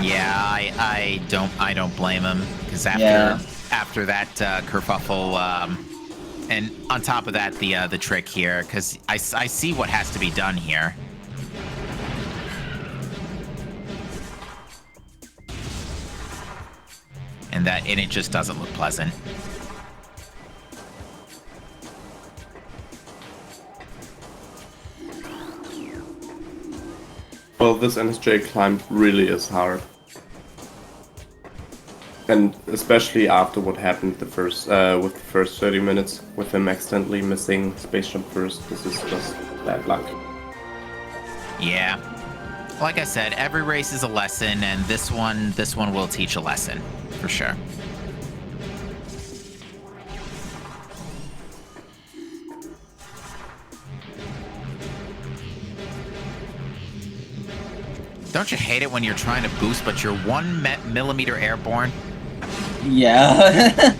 Yeah, I don't blame him, because after that kerfuffle, and on top of that the trick here, because I see what has to be done here. And it just doesn't look pleasant. Well, this NSJ climb really is hard. And especially after what happened with the first 30 minutes, with him accidentally missing space jump first, this is just bad luck. Yeah. Like I said, every race is a lesson, and this one will teach a lesson, for sure. Don't you hate it when you're trying to boost, but you're 1 millimeter airborne? Yeah.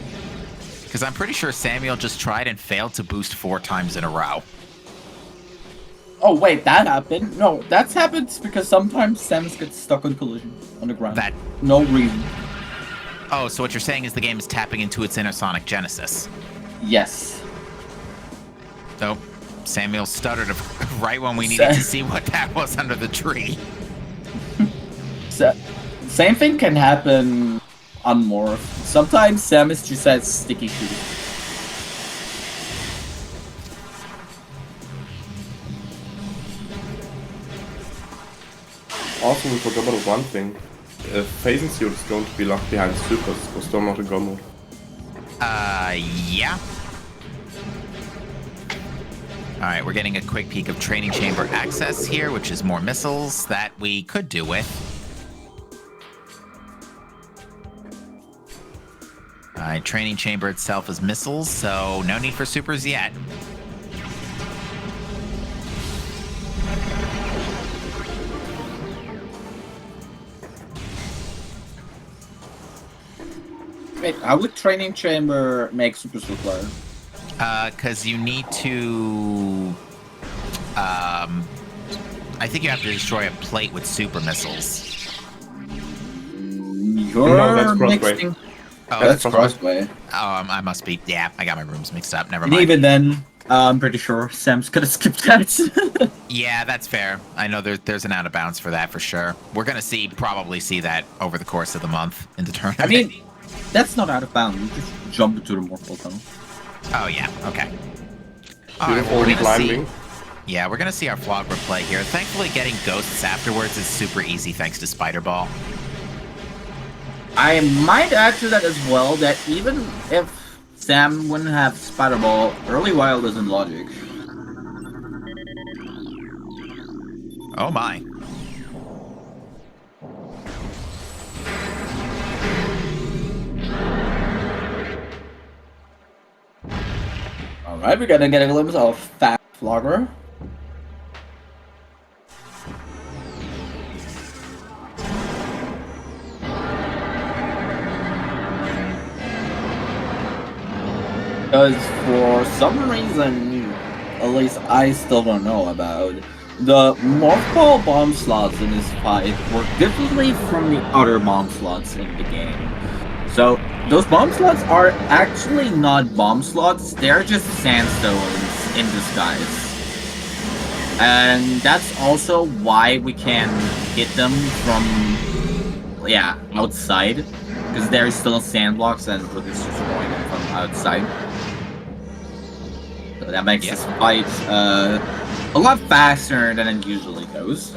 Because I'm pretty sure Samuel just tried and failed to boost 4 times in a row. Oh wait, that happened? No, that's happened because sometimes Samus gets stuck on collision on the ground. No reason. Oh, so what you're saying is the game is tapping into its inner Sonic Genesis. Yes. Oh, Samuel stuttered right when we needed to see what that was under the tree. Same thing can happen on Morph. Sometimes Samus just has sticky shoes. Also, we forgot about one thing. Phazon suit is going to be locked behind supers, so still not a go mode. Yeah. Alright, we're getting a quick peek of training chamber access here, which is more missiles that we could do with. Alright, training chamber itself is missiles, so no need for supers yet. Wait, how would training chamber make supers required? Because you need to... I think you have to destroy a plate with super missiles. You're that's Crossway. mixing... Oh, that's Crossway. Oh, I must be... Yeah, I got my rooms mixed up. Never And mind. even then, I'm pretty sure Sam's gonna skip that. Yeah, that's fair. I know there's an out of bounds for that for sure. We're gonna probably see that over the course of the month in the tournament. I mean, that's not out of bounds. You just jump into the mortal tunnel. Oh yeah, okay. All right, Beautiful we're gonna climbing. Yeah, we're gonna see our vlog replay here. Thankfully, getting ghosts afterwards is super easy thanks to Spider Ball. I might add to that as well that even if Sam wouldn't have Spider Ball, Early Wild isn't logic. Oh my. Alright, we're gonna get a glimpse of Fat Flogger. Because for some reason, at least I still don't know about, the multiple bomb slots in this fight work differently from the other bomb slots in the game. So, those bomb slots are actually not bomb slots, they're just sandstones in disguise. And that's also why we can hit them from, yeah, outside. Because there is still sandblocks and we're just destroying them from outside. So that makes this fight a lot faster than it usually goes.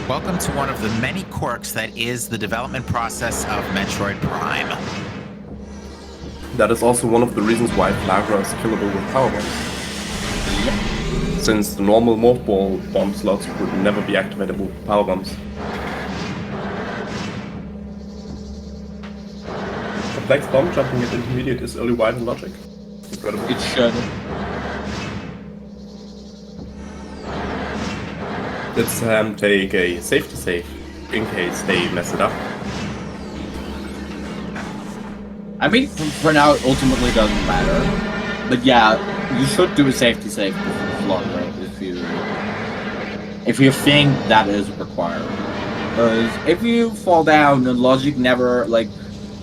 Welcome to one of the many quirks that is the development process of Metroid Prime. That is also one of the reasons why Flagra is killable with power bombs. Yep. Since the normal morph ball bomb slots would never be activatable with power bombs. The Flex bomb jumping at intermediate is early wide in logic. Incredible. It should. Let's take a safety save in case they mess it up. I mean, for now, it ultimately doesn't matter. But yeah, you should do a safety save before if you think that is required. Because if you fall down, the logic never, like,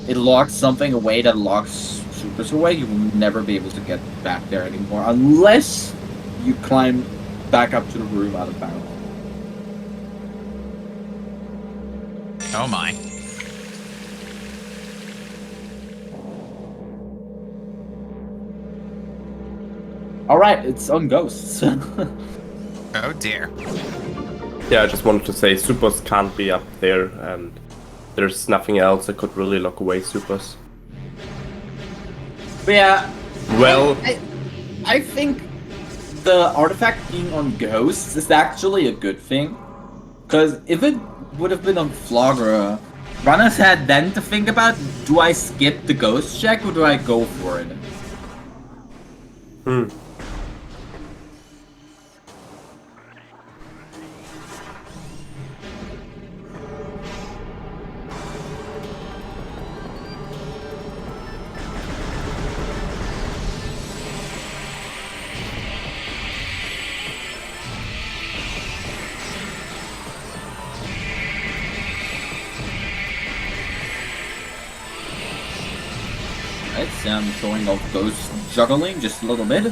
it locks something away that locks supers away, you will never be able to get back there anymore. Unless you climb back up to the roof out of bounds. Oh my. Alright, it's on ghosts. Oh dear. Yeah, I just wanted to say supers can't be up there, and there's nothing else that could really lock away supers. But yeah, Well, I think the artifact being on ghosts is actually a good thing. Because if it would have been on Flagra, runners had then to think about, do I skip the ghost check or do I go for it? I'm showing off ghost juggling just a little bit.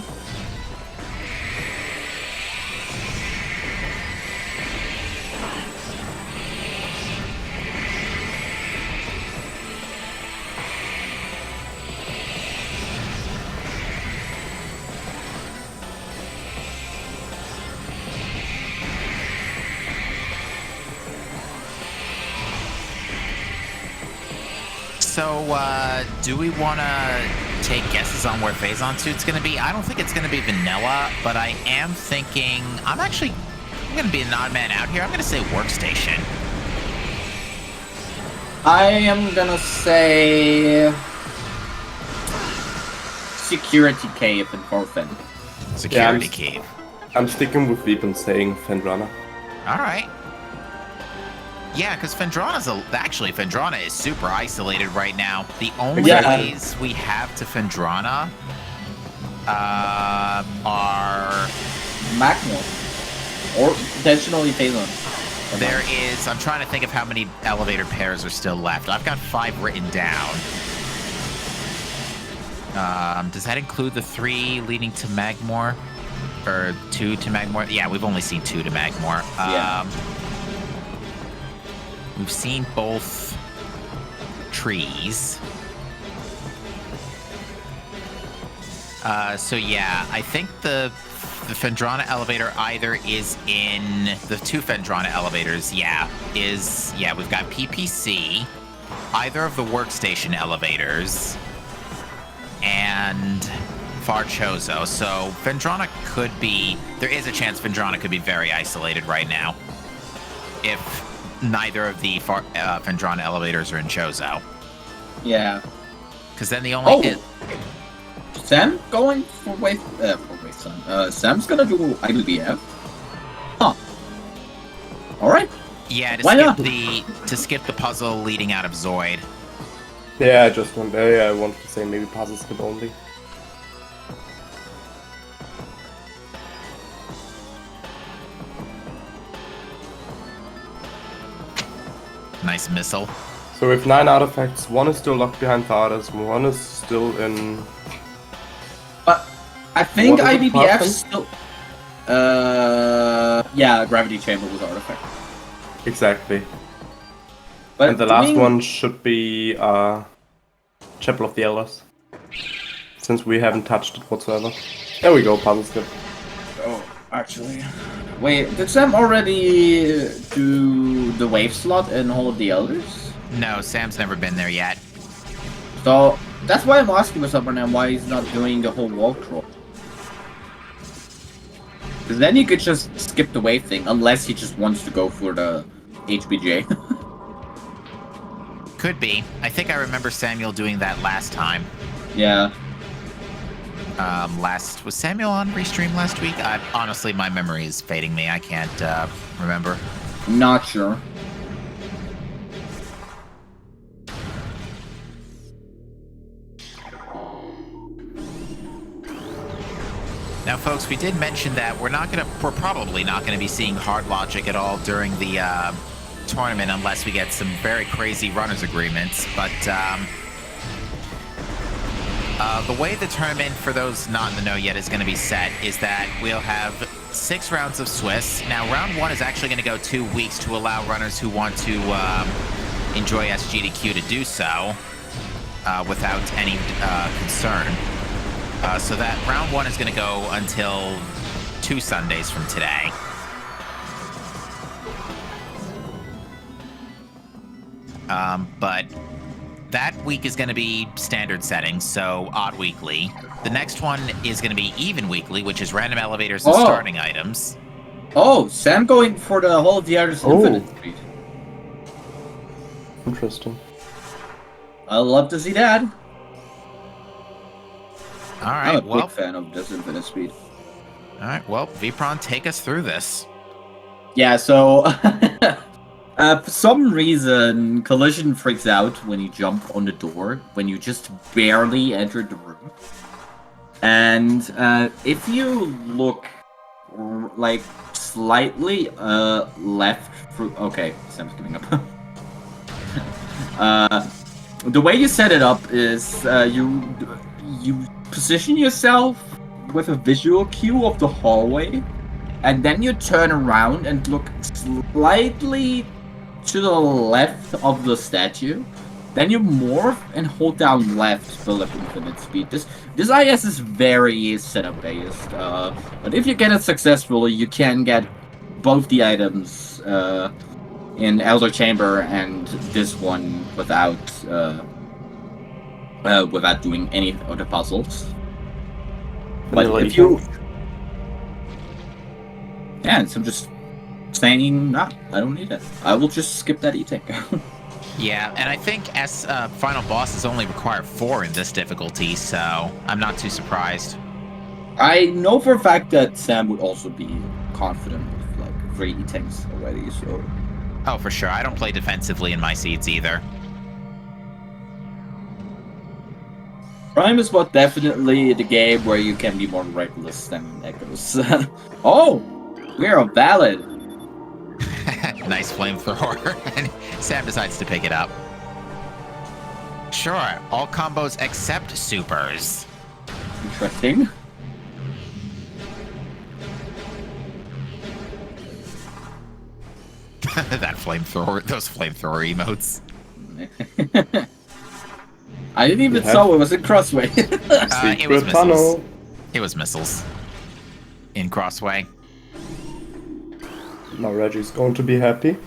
So, do we want to take guesses on where Phazon suit's going to be? I don't think it's going to be vanilla, but I am thinking... I'm going to be an odd man out here. I'm going to say workstation. I am gonna say... security cave in Forfeit. Security cave. I'm sticking with we've been saying Fendrana. All right. Yeah, because Fendrana is super isolated right now. The only ways we have to Fendrana are magmoor. Or potentially Phazon. There is... I'm trying to think of how many elevator pairs are still left. I've got 5 written down. Does that include the 3 leading to Magmoor? Or 2 to Magmoor? Yeah, we've only seen 2 to Magmoor. We've seen both trees. So yeah, I think the Fendrana elevator either is in the 2 Fendrana elevators. We've got PPC, either of the workstation elevators, and Farchozo. So Fendrana could be... There is a chance Fendrana could be very isolated right now if neither of the Fendrana elevators are in Chozo. Yeah. Because then the only... Sam going for Wasteland. Sam's gonna do IBBF. Huh. Alright. Yeah, to skip the puzzle leading out of Zoid. Yeah, I wanted to say maybe puzzle skip only. Nice missile. So with 9 artifacts, 1 is still locked behind the others, 1 is still in... But I think IBBF still... yeah, Gravity Chamber was artifact. Exactly. But And the last one should be Chapel of the Elders. Since we haven't touched it whatsoever. There we go, puzzle skip. Oh, actually. Wait, did Sam already do the wave slot in Hall of the Elders? No, Sam's never been there yet. So, that's why I'm asking myself right now why he's not doing the whole wall crawl. Because then you could just skip the wave thing, unless he just wants to go for the HBJ. Could be. I think I remember Samuel doing that last time. Yeah. Was Samuel on Restream last week? Honestly, my memory is fading me. I can't remember. Not sure. Now, folks, we did mention that we're probably not gonna be seeing hard logic at all during the tournament unless we get some very crazy runners agreements. But the way the tournament, for those not in the know yet, is going to be set is that we'll have 6 rounds of Swiss. Now, round 1 is actually going to go 2 weeks to allow runners who want to enjoy SGDQ to do so without any concern. So that round 1 is going to go until 2 Sundays from today. But that week is going to be standard settings, so odd weekly. The next one is going to be even weekly, which is random elevators and starting items. Oh, Sam going for the Hall of the Elders Infinite Speed. Interesting. I'd love to see that. All right, I'm a big fan of this Infinite Speed. All right, well, Vpron, take us through this. Yeah, so for some reason, Collision freaks out when you jump on the door, when you just barely enter the room. And if you look like slightly left through... Okay, Sam's giving up. The way you set it up is you position yourself with a visual cue of the hallway, and then you turn around and look slightly to the left of the statue. Then you morph and hold down left to build up infinite speed. This IS is very setup based, but if you get it successfully, you can get both the items in Elder Chamber and this one without doing any of the puzzles. But if you... Yeah, so I'm just saying, nah, I don't need it. I will just skip that e-tank. Yeah, and I think final bosses only require 4 in this difficulty, so I'm not too surprised. I know for a fact that Sam would also be confident with like 3 e-tanks already, so... Oh, for sure. I don't play defensively in my seeds either. Prime is what definitely the game where you can be more reckless than Echoes. Oh! We're a ballad! Nice flamethrower. And Sam decides to pick it up. Sure, all combos except supers. Interesting. That flamethrower, those flamethrower emotes. I didn't even know it was in Crossway. It was missiles. It was missiles. In Crossway. Now Reggie's going to be happy.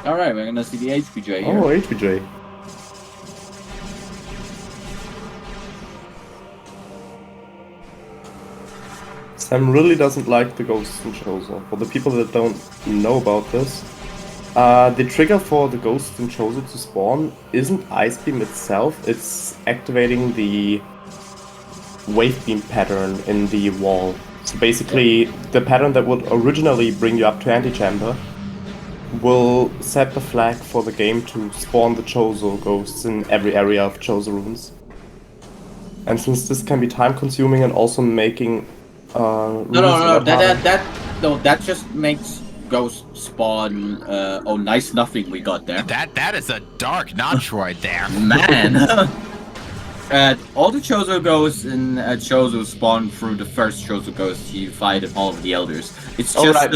Alright, we're gonna see the HPJ here. Oh, HPJ. Sam really doesn't like the Ghosts in Chozo. For the people that don't know about this, the trigger for the Ghosts in Chozo to spawn isn't Ice Beam itself, it's activating the Wave Beam pattern in the wall. So basically, the pattern that would originally bring you up to Antichamber will set the flag for the game to spawn the Chozo ghosts in every area of Chozo runes. And since this can be time consuming and also making that just makes ghosts spawn. Oh, nice nothing we got there. That is a dark Metroid there. Man. All the Chozo ghosts in Chozo spawn through the first Chozo ghost you fight in Hall of the Elders. It's just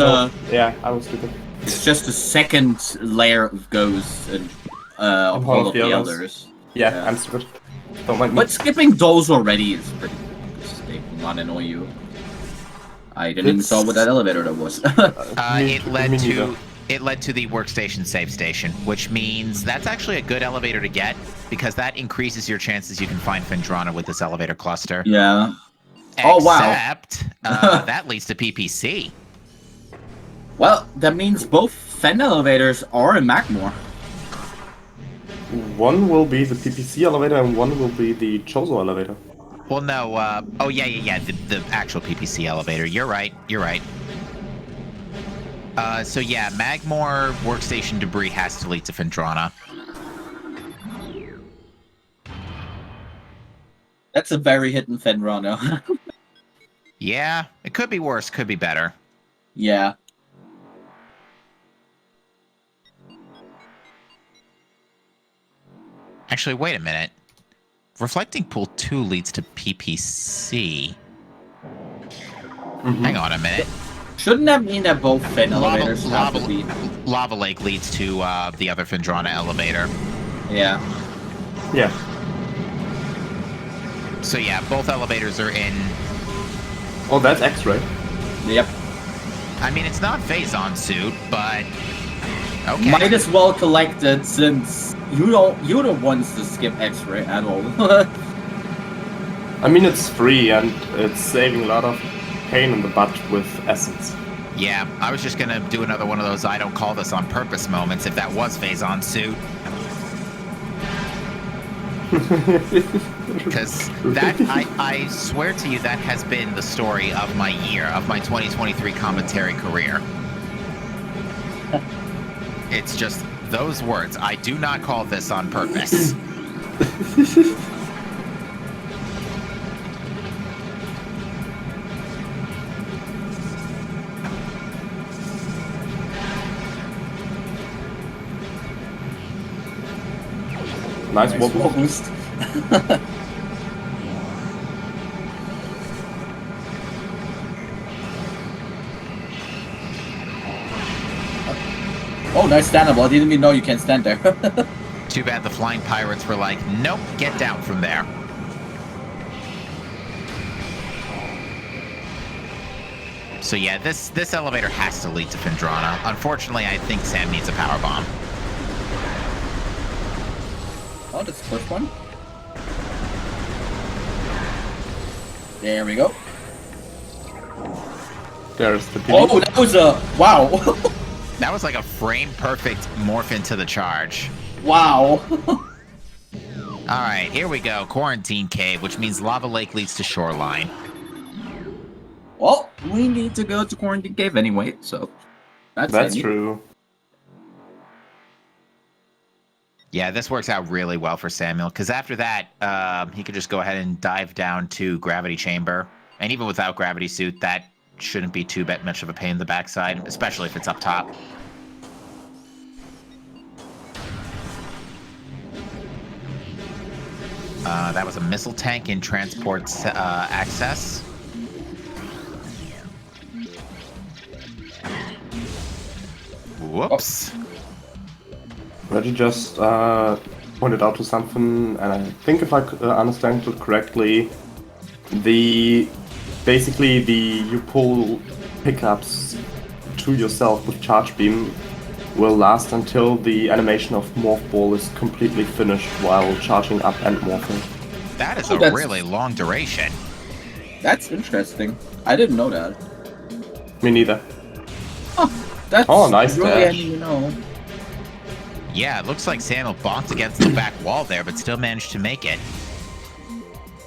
yeah, I was stupid. It's just the second layer of ghosts in Hall of the Elders. Yeah, I'm stupid. Don't mind me. But skipping those already is pretty mistake. Not annoy you. I didn't even saw what that elevator that was. It led to the workstation save station, which means that's actually a good elevator to get because that increases your chances you can find Phendrana with this elevator cluster. Yeah. Except, that leads to PPC. Well, that means both Fen elevators are in Magmoor. One will be the PPC elevator and one will be the Chozo elevator. Well, no, the actual PPC elevator. You're right. So yeah, Magmoor workstation debris has to lead to Phendrana. That's a very hidden Phendrana. Yeah, it could be worse, could be better. Yeah. Actually, wait a minute. Reflecting Pool 2 leads to PPC. Hang on a minute. Shouldn't that mean that both Fen elevators have to be... Lava Lake leads to the other Phendrana elevator. Yeah. Yeah. So yeah, both elevators are in... Oh, that's X-ray. Yep. I mean, it's not Phazon suit, but... Okay. Might as well collect it since you're the ones to skip X-ray at all. I mean, it's free and it's saving a lot of pain in the butt with essence. Yeah, I was just gonna do another one of those I don't call this on purpose moments if that was Phazon suit. Because that, I swear to you, that has been the story of my year, of my 2023 commentary career. It's just those words. I do not call this on purpose. Nice wobble. boost. Oh, nice standable. I didn't even know you can stand there. Too bad the flying pirates were like, nope, get down from there. So yeah, this elevator has to lead to Phendrana. Unfortunately, I think Sam needs a power bomb. Oh, that's the first one. There we go. There's the PPC. Oh, that was a... Wow. That was like a frame-perfect morph into the charge. Wow. Alright, here we go. Quarantine Cave, which means Lava Lake leads to Shoreline. Well, we need to go to Quarantine Cave anyway, so... That's true. Yeah, this works out really well for Samuel, because after that, he could just go ahead and dive down to Gravity Chamber. And even without Gravity Suit, that shouldn't be too much of a pain in the backside, especially if it's up top. That was a missile tank in transport access. Whoops. Reggie just pointed out to something, and I think if I understand it correctly, basically you pull pickups to yourself with charge beam will last until the animation of Morph Ball is completely finished while charging up and morphing. That is a really long duration. That's interesting. I didn't know that. Me neither. Oh, that's nice really dash. I didn't even know. Yeah, it looks like Samuel bonked against the back wall there, but still managed to make it.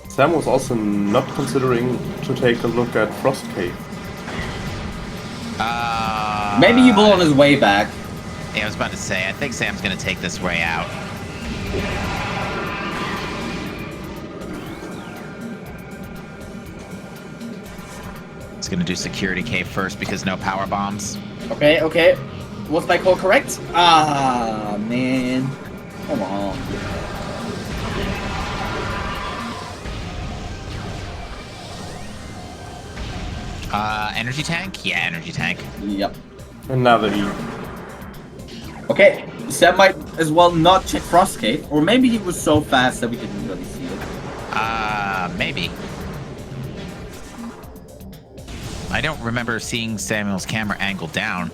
Sam was also not considering to take a look at Frost Cave. Maybe he will on his way back. Yeah, I was about to say, I think Sam's going to take this way out. He's going to do Security Cave first because no power bombs. Okay. Was my call correct? Ah, man. Come on. Energy tank? Yeah, energy tank. Yep. Another E. Okay, Sam might as well not check Frostcave, or maybe he was so fast that we didn't really see it. Maybe. I don't remember seeing Samuel's camera angle down.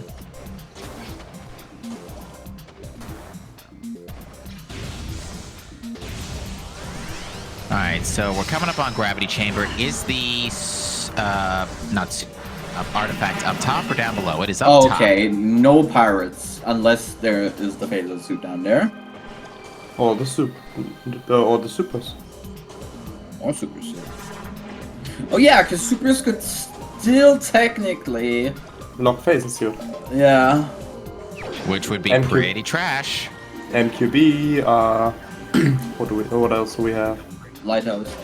Alright, so we're coming up on Gravity Chamber. Is the, artifact up top or down below? It is up top. Okay, no pirates, unless there is the Phazon suit down there. Or the supers. Or super suit. Oh yeah, because supers could still technically... Lock Phazon suit. Yeah. Which would be MQ. pretty trash. MQB, what else do we have? Lighthouse.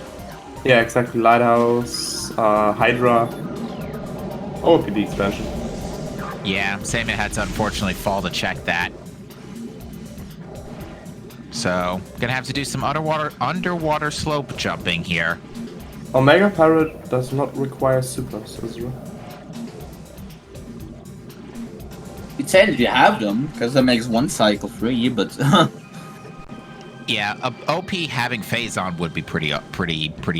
Yeah, exactly. Lighthouse, Hydra, OPD expansion. Yeah, Samuel had to unfortunately fall to check that. So, gonna have to do some underwater slope jumping here. Omega Pirate does not require supers, Israel. You said you have them, because that makes one cycle free, but... Yeah, OP having Phazon would be pretty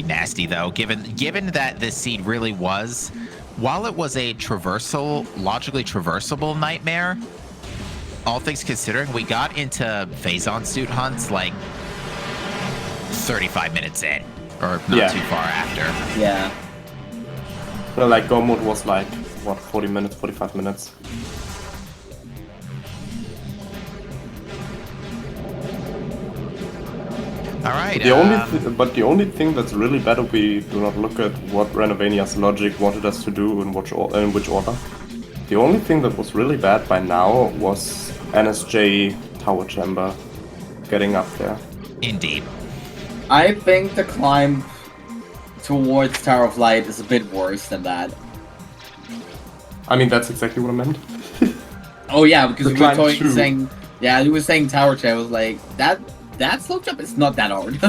nasty though. Given that this seed really was, while it was a logically traversable nightmare, all things considering, we got into Phazon suit hunts like 35 minutes in, or not too far after. Yeah. Well, like Go mode was like what, 40 minutes, 45 minutes. All right. But the only thing that's really bad if we do not look at what Randomania's logic wanted us to do in which order. The only thing that was really bad by now was NSJ Tower Chamber getting up there. Indeed. I think the climb towards Tower of Light is a bit worse than that. I mean, that's exactly what I meant. Oh yeah, because The we were climb saying, yeah, you were saying Tower Chamber was like that slope jump is not that hard.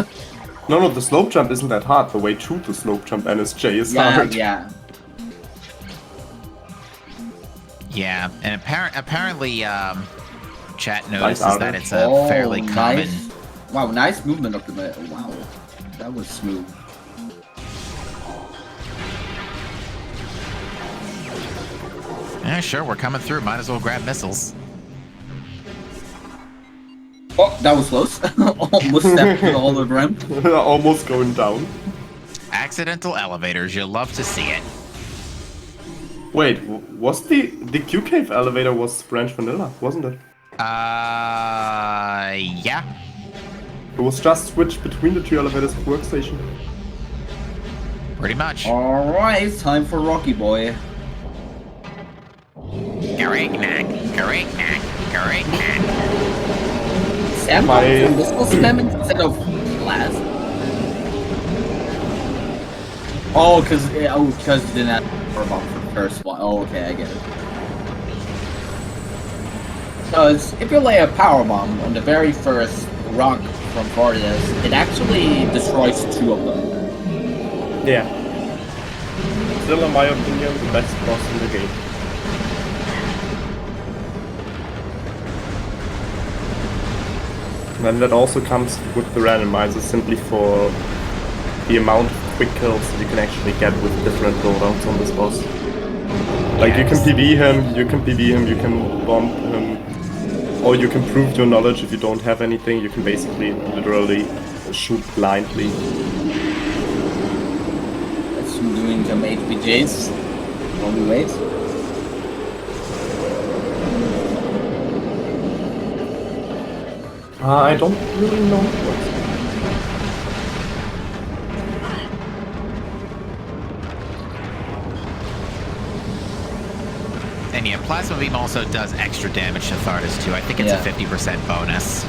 No, the slope jump isn't that hard. The way to the slope jump NSJ is hard. Yeah. Yeah, and apparently, chat Nice notices that it's a fairly common. Nice. Wow, nice movement up the middle. Wow, that was smooth. Yeah, sure, we're coming through. Might as well grab missiles. Oh, that was close. Almost stepped to the hologram. Almost going down. Accidental elevators, you'll love to see it. Wait, was the Q Cave elevator was Branch Vanilla, wasn't it? Yeah. It was just switched between the two elevators per workstation. Pretty much. Alright, it's time for Rocky Boy. Sam missile spam instead of blast. Oh, because you didn't have power bomb for the first one. Oh, okay, I get it. Because if you lay a power bomb on the very first rock from Fortis, it actually destroys two of them. Yeah. Still, in my opinion, the best boss in the game. And that also comes with the randomizer simply for the amount of quick kills that you can actually get with different loadouts on this boss. Like, you can PB him, you can bomb him, or you can prove your knowledge if you don't have anything. You can basically literally shoot blindly. That's doing some HPJs. While we wait. I don't really know what's... And yeah, Plasma Beam also does extra damage to Thardas too. I think it's a 50% bonus.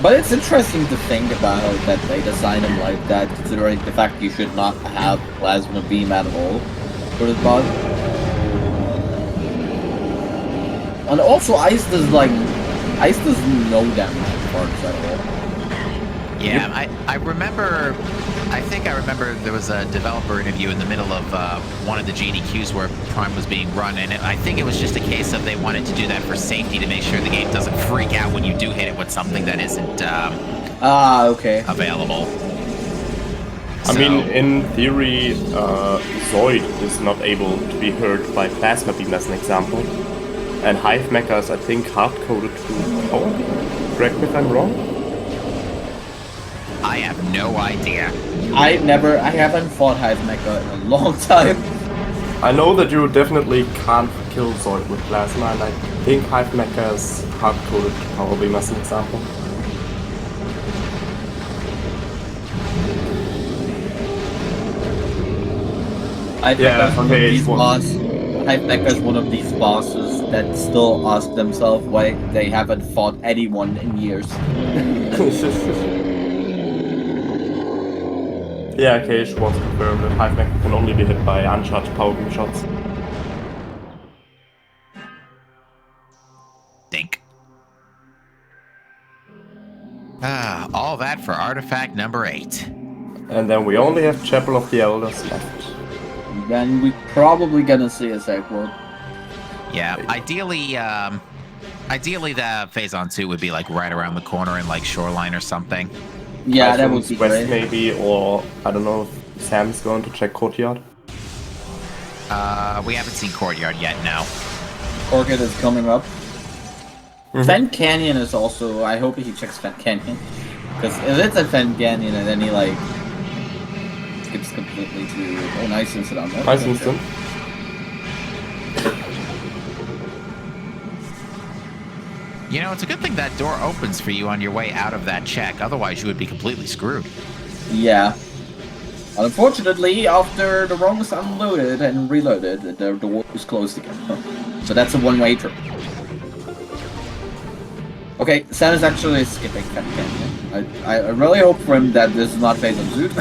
But it's interesting to think about that they designed him like that, considering the fact you should not have Plasma Beam at all for this boss. And also, Ice does no damage to Thardas at all. Yeah, I remember. I think I remember there was a developer interview in the middle of one of the GDQs where Prime was being run, and I think it was just a case of they wanted to do that for safety to make sure the game doesn't freak out when you do hit it with something that isn't Okay. available. I mean, in theory, Zoid is not able to be hurt by Plasma Beam as an example. And Hive Mecha is, I think, hard-coded to Power Beam. Correct me if I'm wrong? I have no idea. I haven't fought Hive Mecha in a long time. I know that you definitely can't kill Zoid with Plasma, and I think Hive Mecha is hard-coded to Power Beam as an example. Hive Mecha is one of these bosses that still ask themselves why they haven't fought anyone in years. Yeah, Cage was confirmed that Hive Mecha can only be hit by uncharged Power Beam shots. Think. All that for artifact number 8. And then we only have Chapel of the Elders left. Then we're probably gonna see a sequel. Yeah, ideally the Phazon 2 would be like right around the corner in like Shoreline or something. Yeah, that would be West great. maybe, or I don't know if Sam's going to check Courtyard. We haven't seen Courtyard yet, no. Orchid is coming up. Fen Canyon is also. I hope he checks Fen Canyon, because if it's a Fen Canyon and then he like skips completely to nice instant. Nice instant. You know, it's a good thing that door opens for you on your way out of that check. Otherwise, you would be completely screwed. Yeah. Unfortunately, after the ROM was unloaded and reloaded, the door was closed again. So that's a one-way trip. Okay, Sam is actually skipping Fen Canyon. I really hope for him that this is not based on Zoot.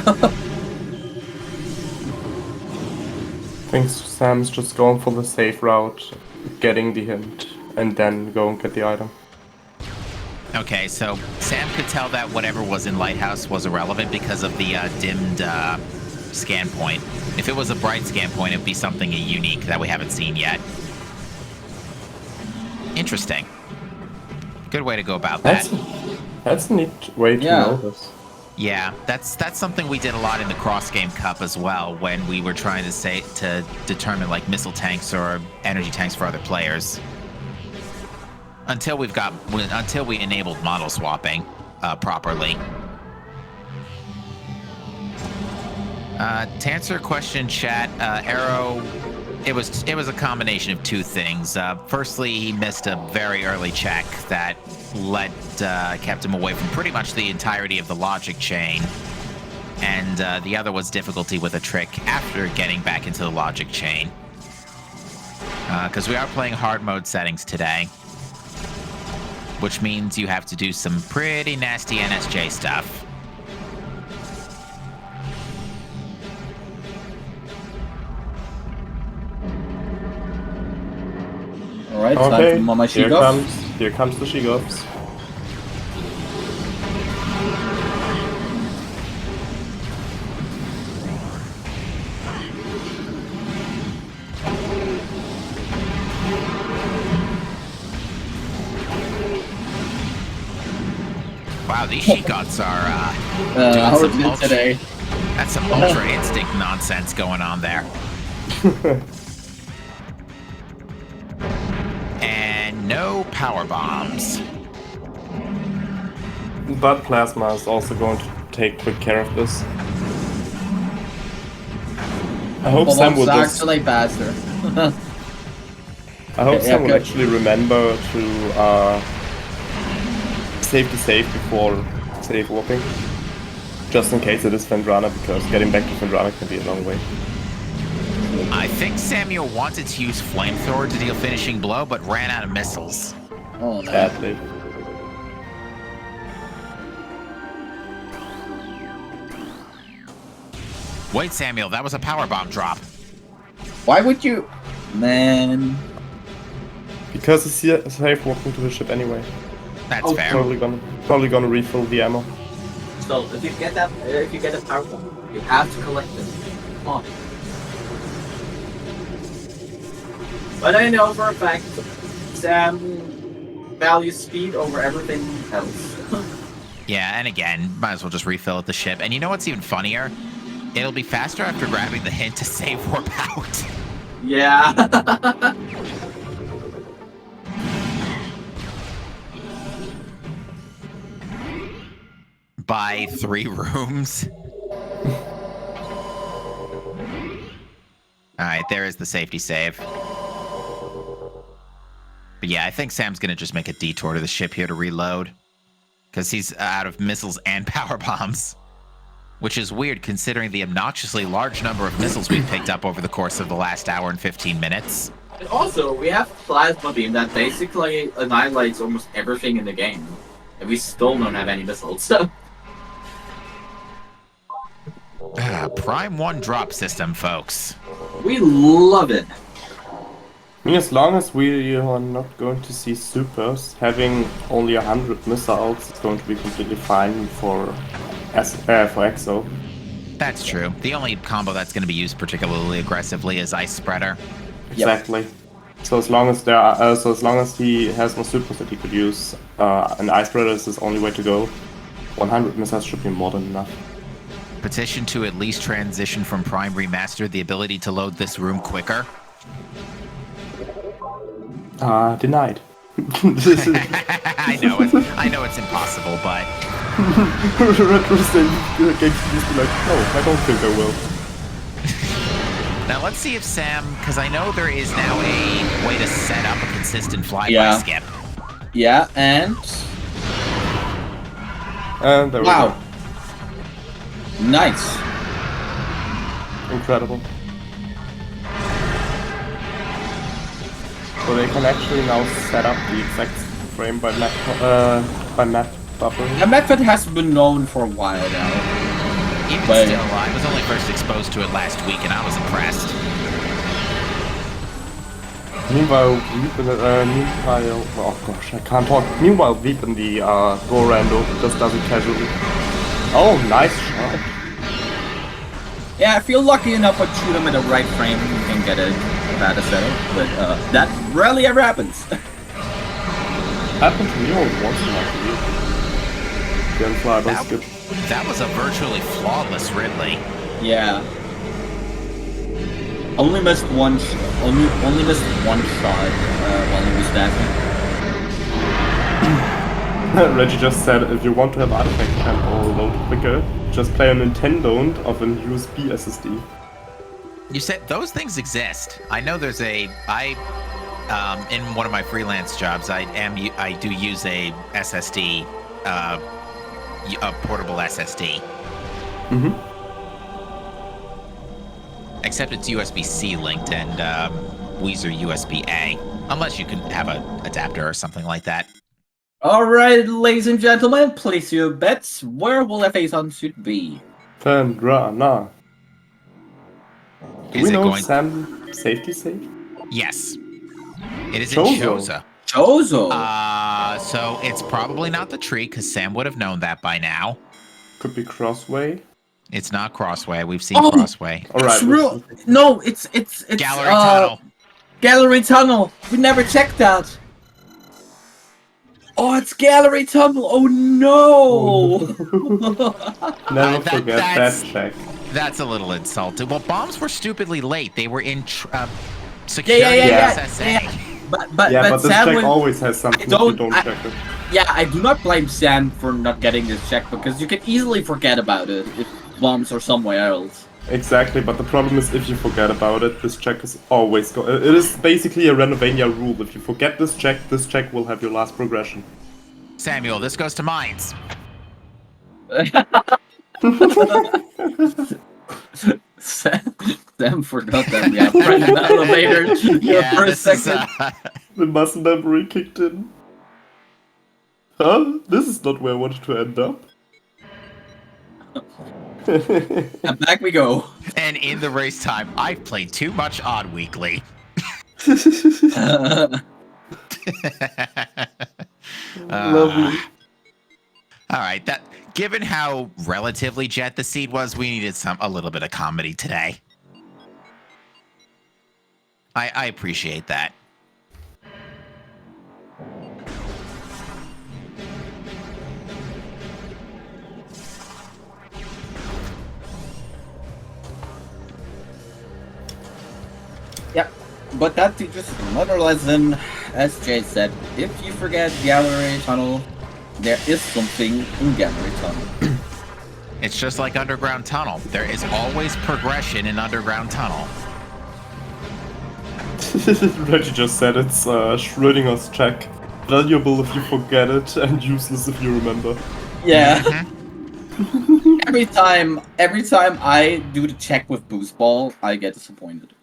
I think Sam's just going for the safe route, getting the hint, and then go and get the item. Okay, so Sam could tell that whatever was in Lighthouse was irrelevant because of the dimmed scan point. If it was a bright scan point, it'd be something unique that we haven't seen yet. Interesting. Good way to go about that. That's a neat way to know this. Yeah, that's something we did a lot in the Cross Game Cup as well, when we were trying to determine like missile tanks or energy tanks for other players. Until we enabled model swapping properly. To answer your question, chat, Arrow, it was a combination of two things. Firstly, he missed a very early check that kept him away from pretty much the entirety of the logic chain, and the other was difficulty with a trick after getting back into the logic chain. Because we are playing hard mode settings today, which means you have to do some pretty nasty NSJ stuff. Alright, time for my She-Goth. Here comes the She-Goths. Wow, these She-Goths are doing some today. That's some Ultra Instinct nonsense going on there. And no power bombs. But Plasma is also going to take quick care of this. I hope Sam will just... I hope Sam will actually remember to save the save before save warping. Just in case it is Fendrana, because getting back to Fendrana can be a long way. I think Samuel wanted to use Flamethrower to deal finishing blow, but ran out of missiles. Oh, no. Sadly. Wait, Samuel, that was a power bomb drop. Why would you... Man... Because it's safe walking to the ship anyway. That's fair. Probably gonna refill the ammo. still, if you get a power bomb, you have to collect it. Come on. But I know for a fact, Sam values speed over everything else. Yeah, and again, might as well just refill at the ship. And you know what's even funnier? It'll be faster after grabbing the hint to save warp out. Yeah. By 3 rooms. Alright, there is the safety save. But yeah, I think Sam's going to just make a detour to the ship here to reload. Because he's out of missiles and power bombs. Which is weird considering the obnoxiously large number of missiles we've picked up over the course of the last hour and 15 minutes. And also, we have Plasma Beam that basically annihilates almost everything in the game. And we still don't have any missiles. Prime 1 drop system, folks. We love it. I mean, as long as we are not going to see supers, having only 100 missiles is going to be completely fine for EXO. That's true. The only combo that's going to be used particularly aggressively is Ice Spreader. Exactly. So as long as as long as he has no supers that he could use, an Ice Spreader is his only way to go. 100 missiles should be more than enough. Petition to at least transition from Prime Remastered the ability to load this room quicker. Denied. I know it's impossible, but Retro games used to be like, no, I don't think I will. now let's see if Sam, because I know there is now a way to set up a consistent flyby Yeah. skip. Yeah, and There we wow, nice. go. Incredible. So they can actually now set up the exact frame by map buffering. The method has been known for a while now. Even But- still, I was only first exposed to it last week, and I was impressed. Meanwhile, oh gosh, I can't talk. Meanwhile, Veep in the Go Rando just does it casually. Oh, nice shot. Yeah, if you're lucky enough to shoot him in the right frame, you can get a bad settle. But that rarely ever happens. Happened to me once in my career. Then fly by skip. That was a virtually flawless Ridley. Yeah. Only missed one. Only missed one shot while he was dashing. Reggie just said, if you want to have artifact camp or load quicker, just play a Nintendo of an USB SSD. You said those things exist. I know there's in one of my freelance jobs, I do use a SSD, a portable SSD. Mm-hmm. Except it's USB-C linked and Weezer USB-A, unless you can have an adapter or something like that. Alright, ladies and gentlemen, place your bets. Where will a Phazon suit be? Nah. Do Is we it know going? Sam safety safe? Yes, it is Chozo. in Chozo. Chozo! So it's probably not the tree because Sam would have known that by now. Could be Crossway. It's not Crossway. We've seen Oh! Crossway. Alright. It's real. No, it's Gallery tunnel. Gallery tunnel. We never checked that. Oh, it's gallery tunnel. Oh no! Never That- forget that's- that check. That's a little insulting. Well, bombs were stupidly late. They were in security Yeah. SSA. But But this Sam check would, always has something if you don't check it. yeah, I do not blame Sam for not getting this check because you can easily forget about it if bombs are somewhere else. Exactly, but the problem is if you forget about it, this check is always it is basically a Randomizer rule. If you forget this check will have your last progression. Samuel, this goes to mines. Sam forgot that we have an elevator for a this is, second. The muscle memory kicked in. Huh? This is not where I wanted to end up. And back we go. and in the race time, I've played too much Odd Weekly. Lovely. All right, that given how relatively jet the seed was, we needed a little bit of comedy today. I appreciate that. Yep. But that teaches another lesson. As Jay said, if you forget gallery tunnel, there is something in gallery tunnel. It's just like underground tunnel. There is always progression in underground tunnel. Reggie just said it's Schrödinger's check. Valuable if you forget it and useless if you remember. Yeah. Mm-hmm. every time I do the check with boost ball, I get disappointed.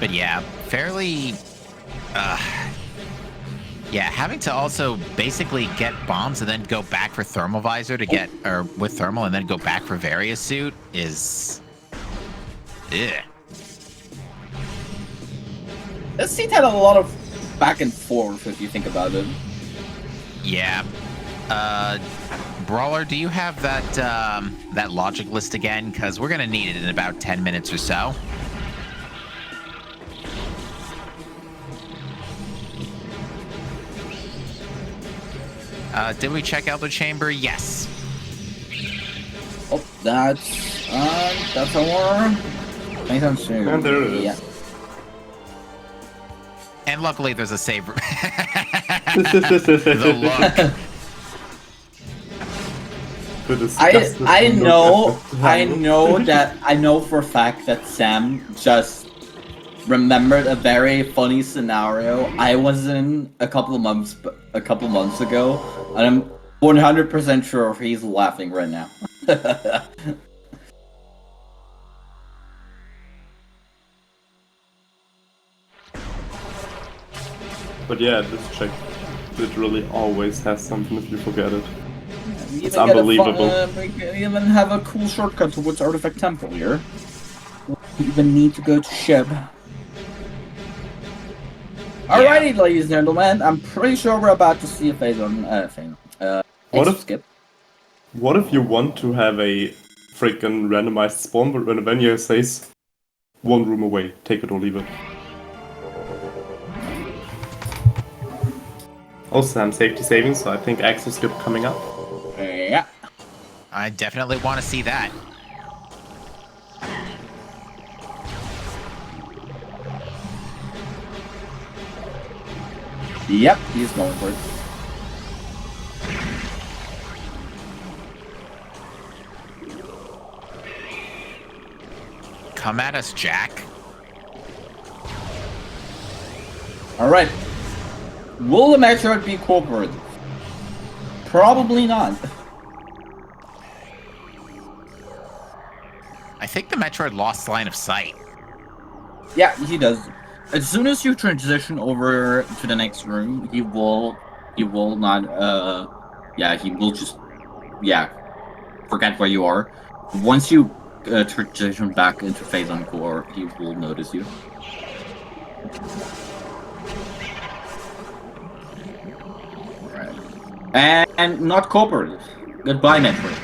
But yeah, fairly. Yeah, having to also basically get bombs and then go back for thermal visor to get, or with thermal and then go back for various suit is. Yeah. This seat had a lot of back and forth if you think about it. Yeah. Brawler, do you have that logic list again? Because we're gonna need it in about 10 minutes or so. Did we check out the chamber? Yes. Oh, that's our. Anytime soon. And there it is. Yeah. And luckily, there's a save. The look. I know for a fact that Sam just remembered a very funny scenario I was in a couple of months ago, and I'm 100% sure he's laughing right now. But yeah, this check literally always has something if you forget it. We It's even get a unbelievable. we can even have a cool shortcut towards Artifact Temple here. We even need to go to Shib. Alrighty, ladies and gentlemen, I'm pretty sure we're about to see a Phazon thing. What if- skip? What if you want to have a freaking randomized spawn, but when a venue says one room away, take it or leave it? Also, I'm safety saving, so I think Axel skip coming up. Yeah. I definitely want to see that. Yep, he's going for it. Come at us, Jack. Alright. Will the Metroid be cooperative? Probably not. I think the Metroid lost line of sight. Yeah, he does. As soon as you transition over to the next room, he will not, he will just, forget where you are. Once you transition back into Phazon Core, he will notice you. Right. And not cooperative. Goodbye, Metroid.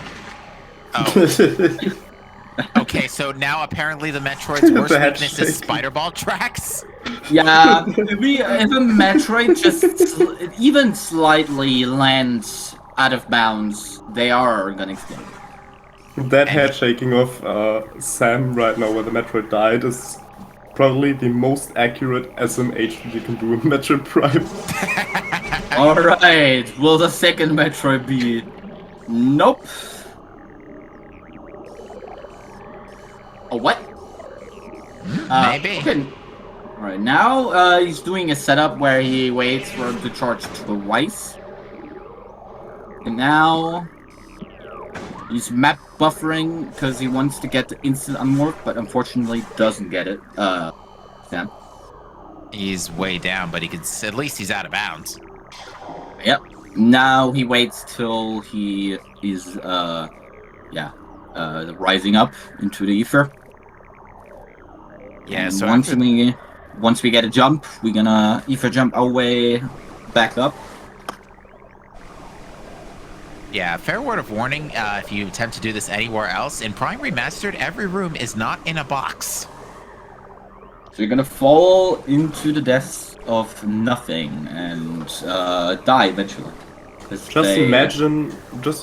Oh. Okay, so now apparently the Metroid's worst weakness is spider ball tracks. Yeah, if a Metroid just even slightly lands out of bounds, they are gonna explode. That head shaking of Sam right now where the Metroid died is probably the most accurate SMH that you can do in Metroid Prime. Alright, will the second Metroid be? Nope. Oh, what? Maybe. Okay. Alright, now he's doing a setup where he waits for him to charge twice. And now he's map buffering because he wants to get the instant unmorph, but unfortunately doesn't get it. Sam. He's way down, but he could. At least he's out of bounds. Yep. Now he waits till he is rising up into the ether. Yeah, And so once we get a jump, we're gonna ether jump our way back up. Yeah, fair word of warning, if you attempt to do this anywhere else, in Prime Remastered, every room is not in a box. So you're gonna fall into the depths of nothing and die eventually. Just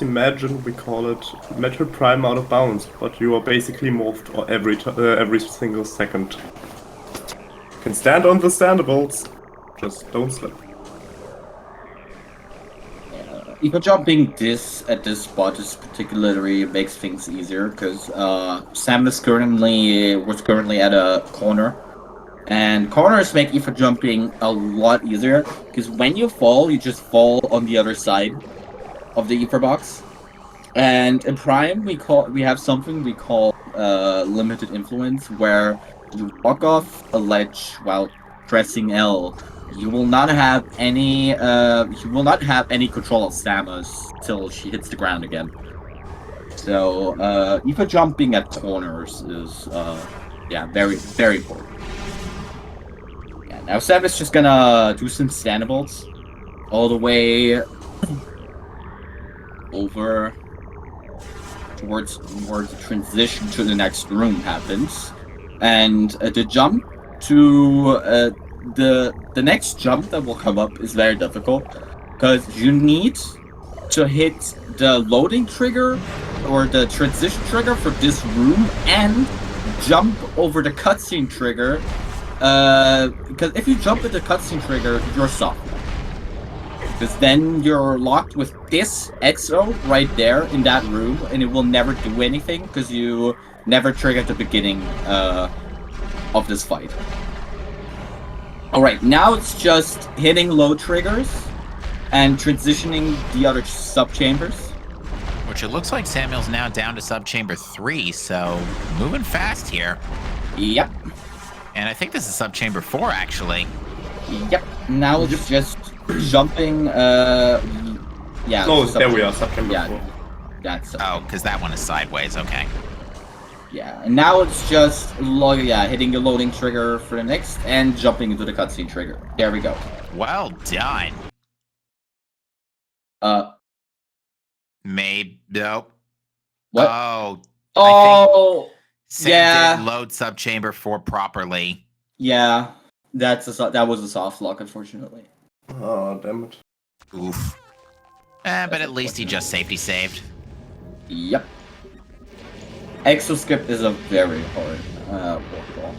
imagine we call it Metroid Prime Out of Bounds, but you are basically morphed every single second. You can stand on the standables, just don't slip. Even jumping at this spot is particularly makes things easier because Sam was currently at a corner, and corners make ether jumping a lot easier because when you fall, you just fall on the other side of the ether box. And in Prime, we have something we call limited influence, where you walk off a ledge while pressing L. You will not have any control of Samus till she hits the ground again. So ether jumping at corners is very very important. Yeah, now Samus just gonna do some standables all the way over towards the transition to the next room happens, and the jump to the next jump that will come up is very difficult because you need to hit the loading trigger or the transition trigger for this room and jump over the cutscene trigger, because if you jump at the cutscene trigger, you're soft. Because then you're locked with this EXO right there in that room, and it will never do anything because you never trigger at the beginning of this fight. Alright, now it's just hitting low triggers and transitioning the other sub-chambers. Which it looks like Samuel's now down to sub-chamber 3, so moving fast here. Yep. And I think this is sub-chamber 4, actually. Yep. Now it's just jumping, yeah. Oh, there we are, sub-chamber 4. That's... Oh, because that one is sideways, okay. Yeah, and now it's just hitting the loading trigger for the next and jumping into the cutscene trigger. There we go. Well done. Maybe nope. What? Oh. Oh. I think Sam didn't load subchamber 4 properly. Yeah, that was a soft lock, unfortunately. Oh, damn it. Oof. But at least he just safety saved. Yep. Exoskip is a very hard portal.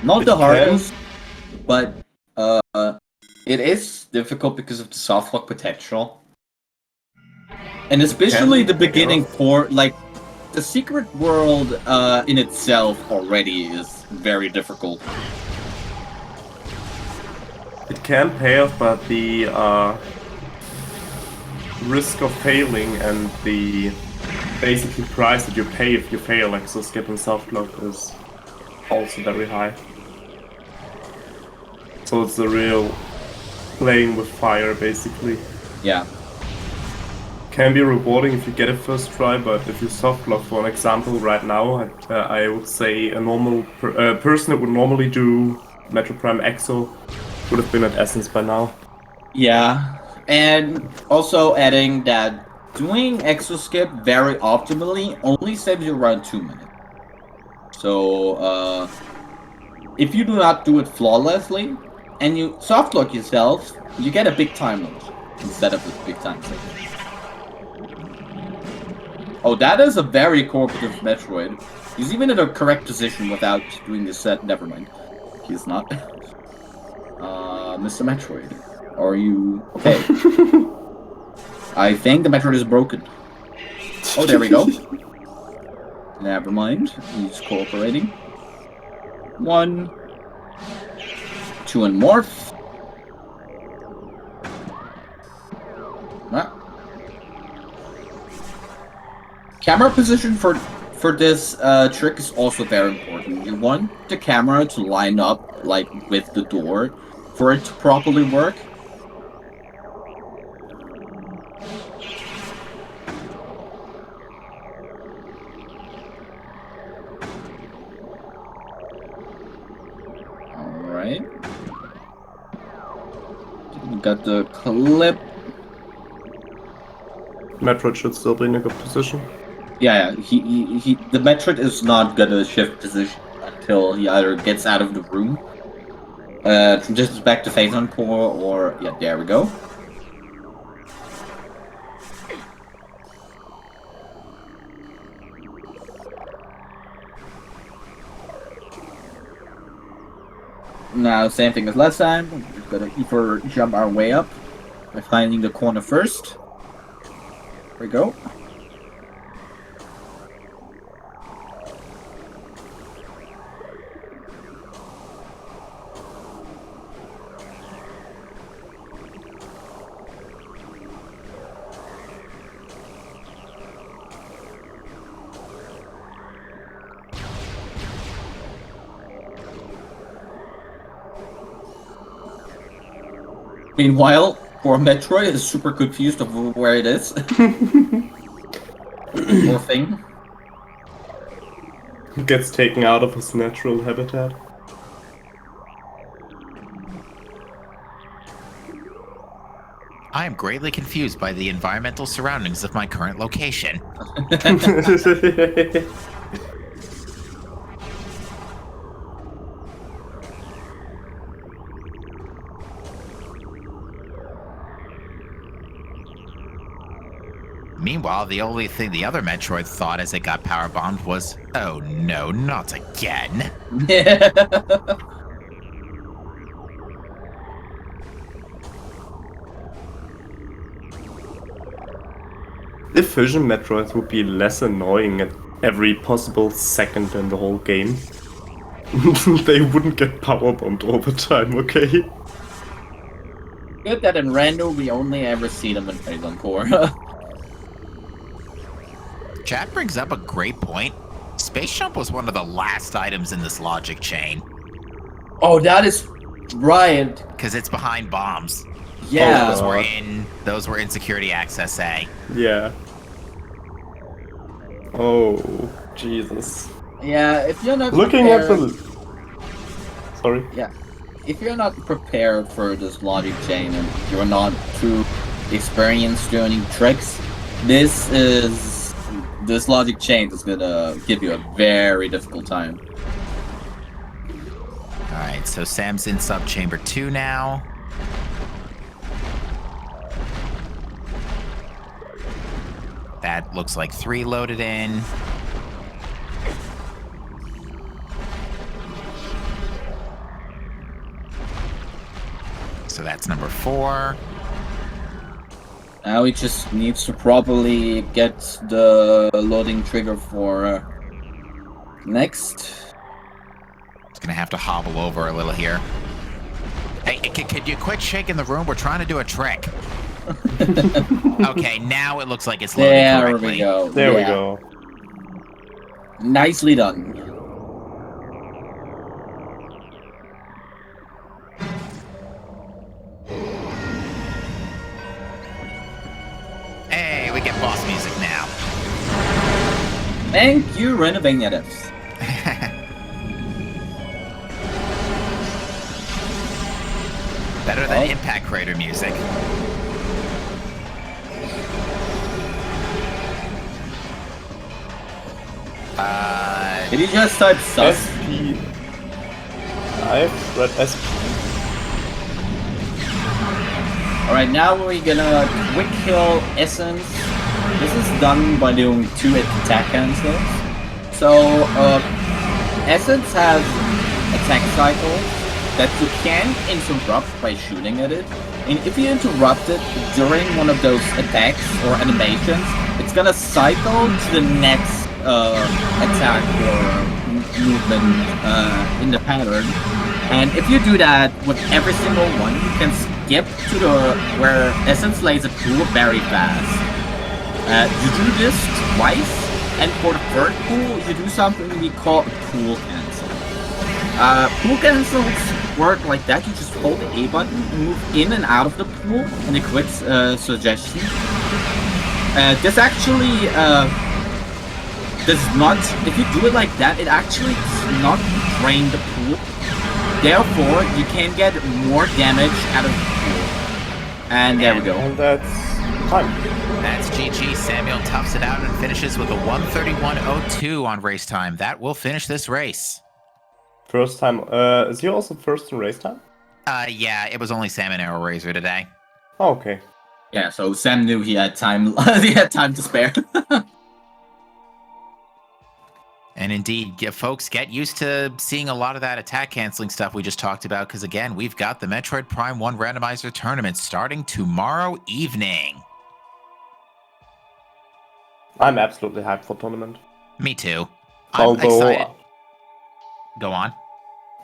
Not the hardest, but it is difficult because of the soft lock potential. And especially the beginning port, like the secret world in itself already is very difficult. It can pay off, but the risk of failing and the basically price that you pay if you fail, like so skip and soft lock, is also very high. So it's a real playing with fire, basically. Yeah. Can be rewarding if you get it first try, but if you soft lock, for an example, right now, I would say a normal person that would normally do Metroid Prime EXO would have been at Essence by now. Yeah, and also adding that doing EXO skip very optimally only saves you around 2 minutes. So, if you do not do it flawlessly, and you soft lock yourself, you get a big time limit instead of a big time save. Oh, that is a very cooperative Metroid. He's even in the correct position without doing this set. Never mind. He's not. Mr. Metroid, are you okay? I think the Metroid is broken. Oh, there we go. Never mind. He's cooperating. 1, 2 and morph. Ah. Camera position for this trick is also very important. You want the camera to line up like with the door for it to properly work. got the clip. Metroid should still be in a good position. Yeah, the Metroid is not gonna shift position until he either gets out of the room, just back to Phazon core, or yeah, there we go. Now, same thing as last time. We're gonna either jump our way up by finding the corner first. There we go. Meanwhile, poor Metroid is super confused of where it is. Poor thing. Gets taken out of his natural habitat. I am greatly confused by the environmental surroundings of my current location. Meanwhile, the only thing the other Metroid thought as it got power bombed was, oh no, not again. If Vision Metroids would be less annoying at every possible second in the whole game, they wouldn't get power bombed all the time, okay? Good that in Rando we only ever see them in Phazon core. Chat brings up a great point. Space Jump was one of the last items in this logic chain. Oh, that is right. Because it's behind bombs. Yeah. Those were in security access A. Yeah. Oh, Jesus. Yeah, if you're not Looking at prepared, the... Sorry? Yeah. If you're not prepared for this logic chain and you're not too experienced doing tricks, this logic chain is gonna give you a very difficult time. Alright, so Sam's in sub chamber 2 now. That looks like 3 loaded in. So that's number 4. Now he just needs to properly get the loading trigger for next. It's gonna have to hobble over a little here. Hey, could you quit shaking the room? We're trying to do a trick. Okay, now it looks like it's loading correctly. We go. There we go. Nicely done. Hey, we get boss music now. Thank you, Randomizer. Better than Impact Crater music. Did you just type sus? SP. I've read SP. Alright, now we're gonna quick kill Essence. This is done by doing 2 attack cancels. So, Essence has attack cycles that you can interrupt by shooting at it. And if you interrupt it during one of those attacks or animations, it's gonna cycle to the next attack or movement in the pattern. And if you do that with every single one, you can skip to where Essence lays a pool very fast. You do this twice, and for the third pool, you do something we call a pool cancel. Pool cancels work like that. You just hold the A button and move in and out of the pool, and it quits suggestion. This actually does not, if you do it like that, it actually does not drain the pool. Therefore, you can get more damage out of the pool. And there we go. And that's time. That's GG. Samuel toughs it out and finishes with a 1:31.02 on race time. That will finish this race. First time. Is he also first in race time? Yeah, it was only Sam and Arrow Razor today. Oh, okay. Yeah, so Sam knew he had time. He had time to spare. And indeed, folks, get used to seeing a lot of that attack canceling stuff we just talked about, because again, we've got the Metroid Prime 1 Randomizer tournament starting tomorrow evening. I'm absolutely hyped for tournament. Me too. I'm excited. Go on.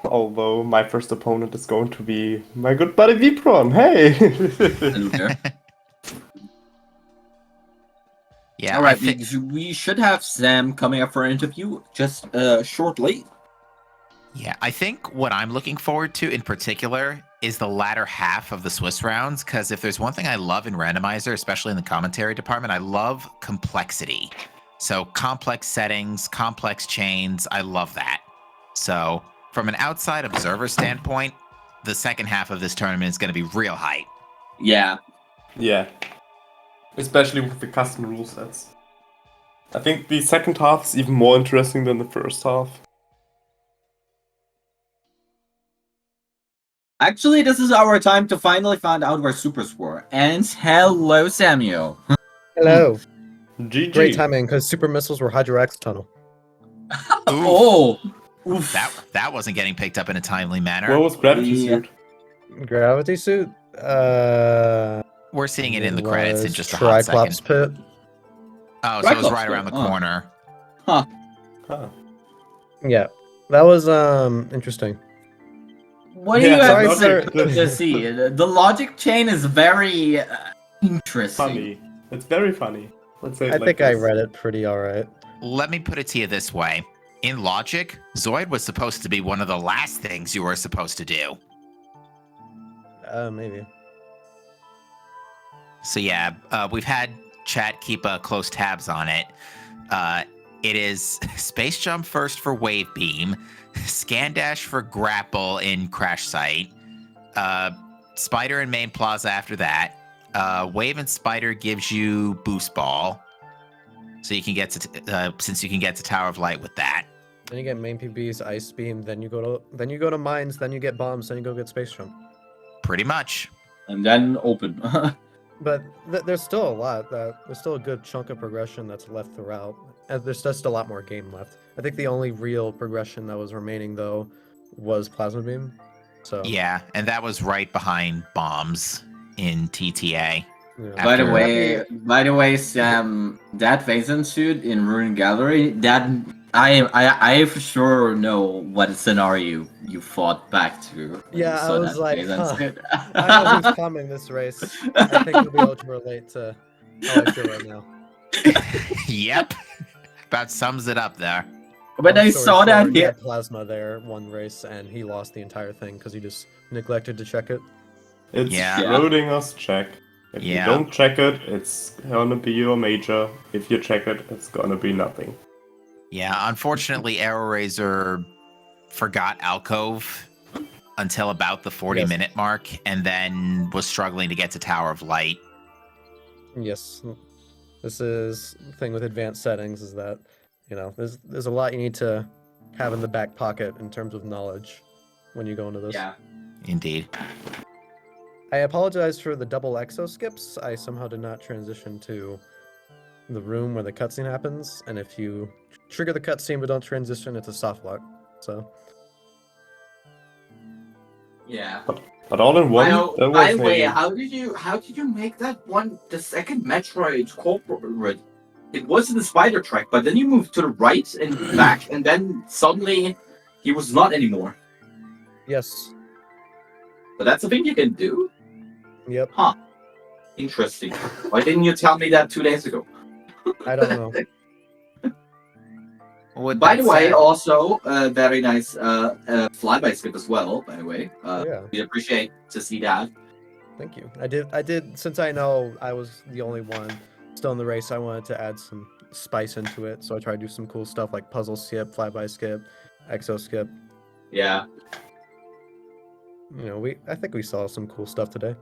Although my first opponent is going to be my good buddy Vipron. Hey! Hello there. Yeah, All right, we should have Sam coming up for an interview just shortly. Yeah, I think what I'm looking forward to in particular is the latter half of the Swiss rounds, because if there's one thing I love in Randomizer, especially in the commentary department, I love complexity. So complex settings, complex chains, I love that. So from an outside observer standpoint, the second half of this tournament is going to be real hype. Yeah. Yeah. Especially with the custom rule sets. I think the second half is even more interesting than the first half. Actually, this is our time to finally find out where Supers were. And hello, Samuel. Hello. GG. Great timing, because super missiles were Hydroax Tunnel. Oh! Oof. That wasn't getting picked up in a timely manner. Where was Gravity Yeah. Suit? Gravity suit? We're seeing it in the was credits in just a hot Triclops second. pit. Oh, so it was Triclops right around the pit, huh. corner. Huh. Huh. Yeah. That was interesting. What do Yeah, you have sorry, to see? The logic chain is very interesting. Funny. It's very funny. Let's say it I like think I this. read it pretty alright. Let me put it to you this way. In logic, Zoid was supposed to be one of the last things you were supposed to do. Maybe. So yeah, we've had chat keep close tabs on it. It is Space Jump first for Wave Beam, Scan Dash for Grapple in Crash Site, Spider and Main Plaza after that. Wave and Spider gives you Boost Ball, so you can get to since you can get to Tower of Light with that. Then you get main PB's Ice Beam, then you go to mines, then you get bombs, then you go get Space Jump. Pretty much. And then open. But there's still a lot. There's still a good chunk of progression that's left throughout. And there's just a lot more game left. I think the only real progression that was remaining, though, was Plasma Beam. So Yeah, and that was right behind Bombs in TTA. yeah. By the After- way, Sam, that Phazon suit in Ruin Gallery, that I for sure know what scenario you fought back to. when Yeah, you I saw was that like, Phazon huh. suit. I know who's coming this race. I think you'll be able to relate to how I feel right now. Yep. About sums it up there. When Long I story saw that short, he hit, had Plasma there one race, and he lost the entire thing because he just neglected to check it. It's Yeah. Schrodinger's check. If Yeah. you don't check it, it's gonna be your major. If you check it, it's gonna be nothing. Yeah, unfortunately, Arrow Razor forgot Alcove until about the 40-minute mark, and then was struggling to get to Tower of Light. Yes, this is the thing with advanced settings is that, you know, there's a lot you need to have in the back pocket in terms of knowledge when you go into this. yeah, Indeed. I apologize for the double exo skips. I somehow did not transition to the room where the cutscene happens, and if you trigger the cutscene but don't transition, it's a soft lock. So yeah. But all in one, that was By the way, a- how did you make that one the second Metroid corporate? It was in the spider track, but then you moved to the right and back, and then suddenly he was not anymore. yes, But that's a thing you can do. yep. Interesting. Why didn't you tell me that 2 days ago? I don't know. With By that the way, said- also very nice flyby skip as well. By the way, Yeah. we appreciate to see that. Thank you. I did. Since I know I was the only one still in the race, I wanted to add some spice into it. So I tried to do some cool stuff like puzzle skip, flyby skip, exo skip. Yeah. You know, I think we saw some cool stuff today.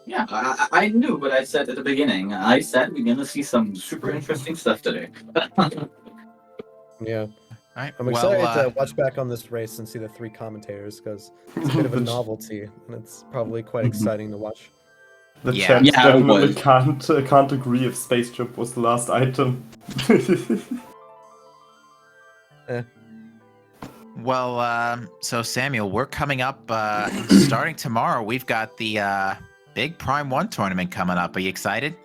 Yeah, I knew what I said at the beginning. I said we're gonna see some super interesting stuff today. Yeah. All right. I'm Well, excited to watch back on this race and see the three commentators because it's a bit of a novelty and it's probably quite exciting to watch. The Yeah. chat Yeah, it definitely was. can't agree if space trip was the last item. so Samuel, we're coming up starting tomorrow. We've got the big Prime 1 tournament coming up. Are you excited?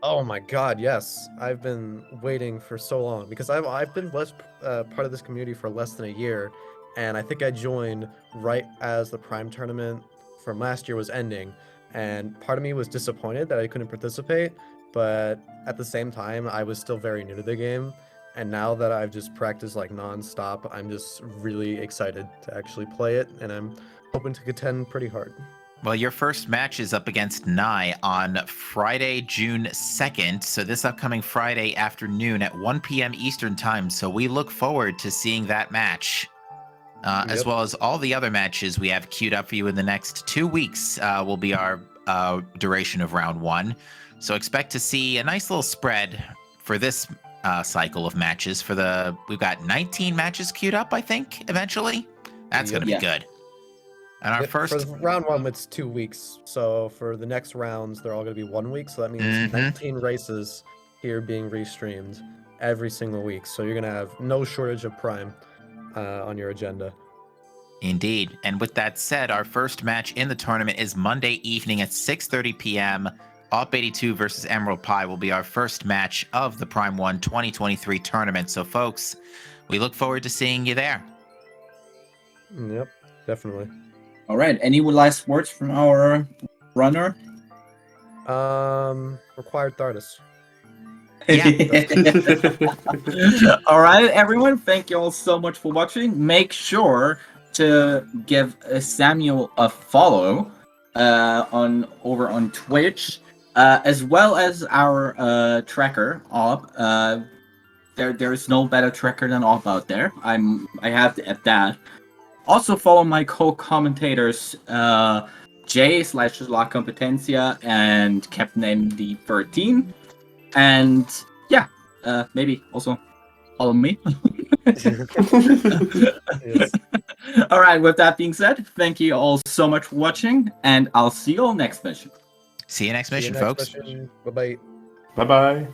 Oh my god, yes. I've been waiting for so long because I've been part of this community for less than a year, and I think I joined right as the Prime tournament from last year was ending, and part of me was disappointed that I couldn't participate, but at the same time, I was still very new to the game, and now that I've just practiced like non-stop, I'm just really excited to actually play it, and I'm hoping to contend pretty hard. Well, your first match is up against Nye on Friday, June 2nd. So this upcoming Friday afternoon at 1 p.m. Eastern Time. So we look forward to seeing that match, as Yep. well as all the other matches we have queued up for you in the next 2 weeks will be our duration of round 1. So expect to see a nice little spread for this cycle of matches. We've got 19 matches queued up, I think, eventually. That's Yep. going to be Yeah. good. And our Yeah, first... for round 1, it's 2 weeks. So for the next rounds, they're all going to be 1 week. So that means Mhm. 19 races here being restreamed every single week. So you're going to have no shortage of Prime on your agenda. Indeed. And with that said, our first match in the tournament is Monday evening at 6:30 p.m. Op 82 versus Emerald Pie will be our first match of the Prime 1 2023 tournament. So, folks, we look forward to seeing you there. Yep, definitely. All right. Any last words from our runner? Required Thardus. All right, everyone. Thank you all so much for watching. Make sure to give Samuel a follow over on Twitch, as well as our tracker Op. There is no better tracker than Op out there. I have to add that. Also follow my co-commentators J/La Competencia and Captain MD13. And yeah, maybe also follow me. Yes. All right, with that being said, thank you all so much for watching, and I'll see you all next mission. See you next See you mission, next folks. mission. Bye-bye. Bye bye.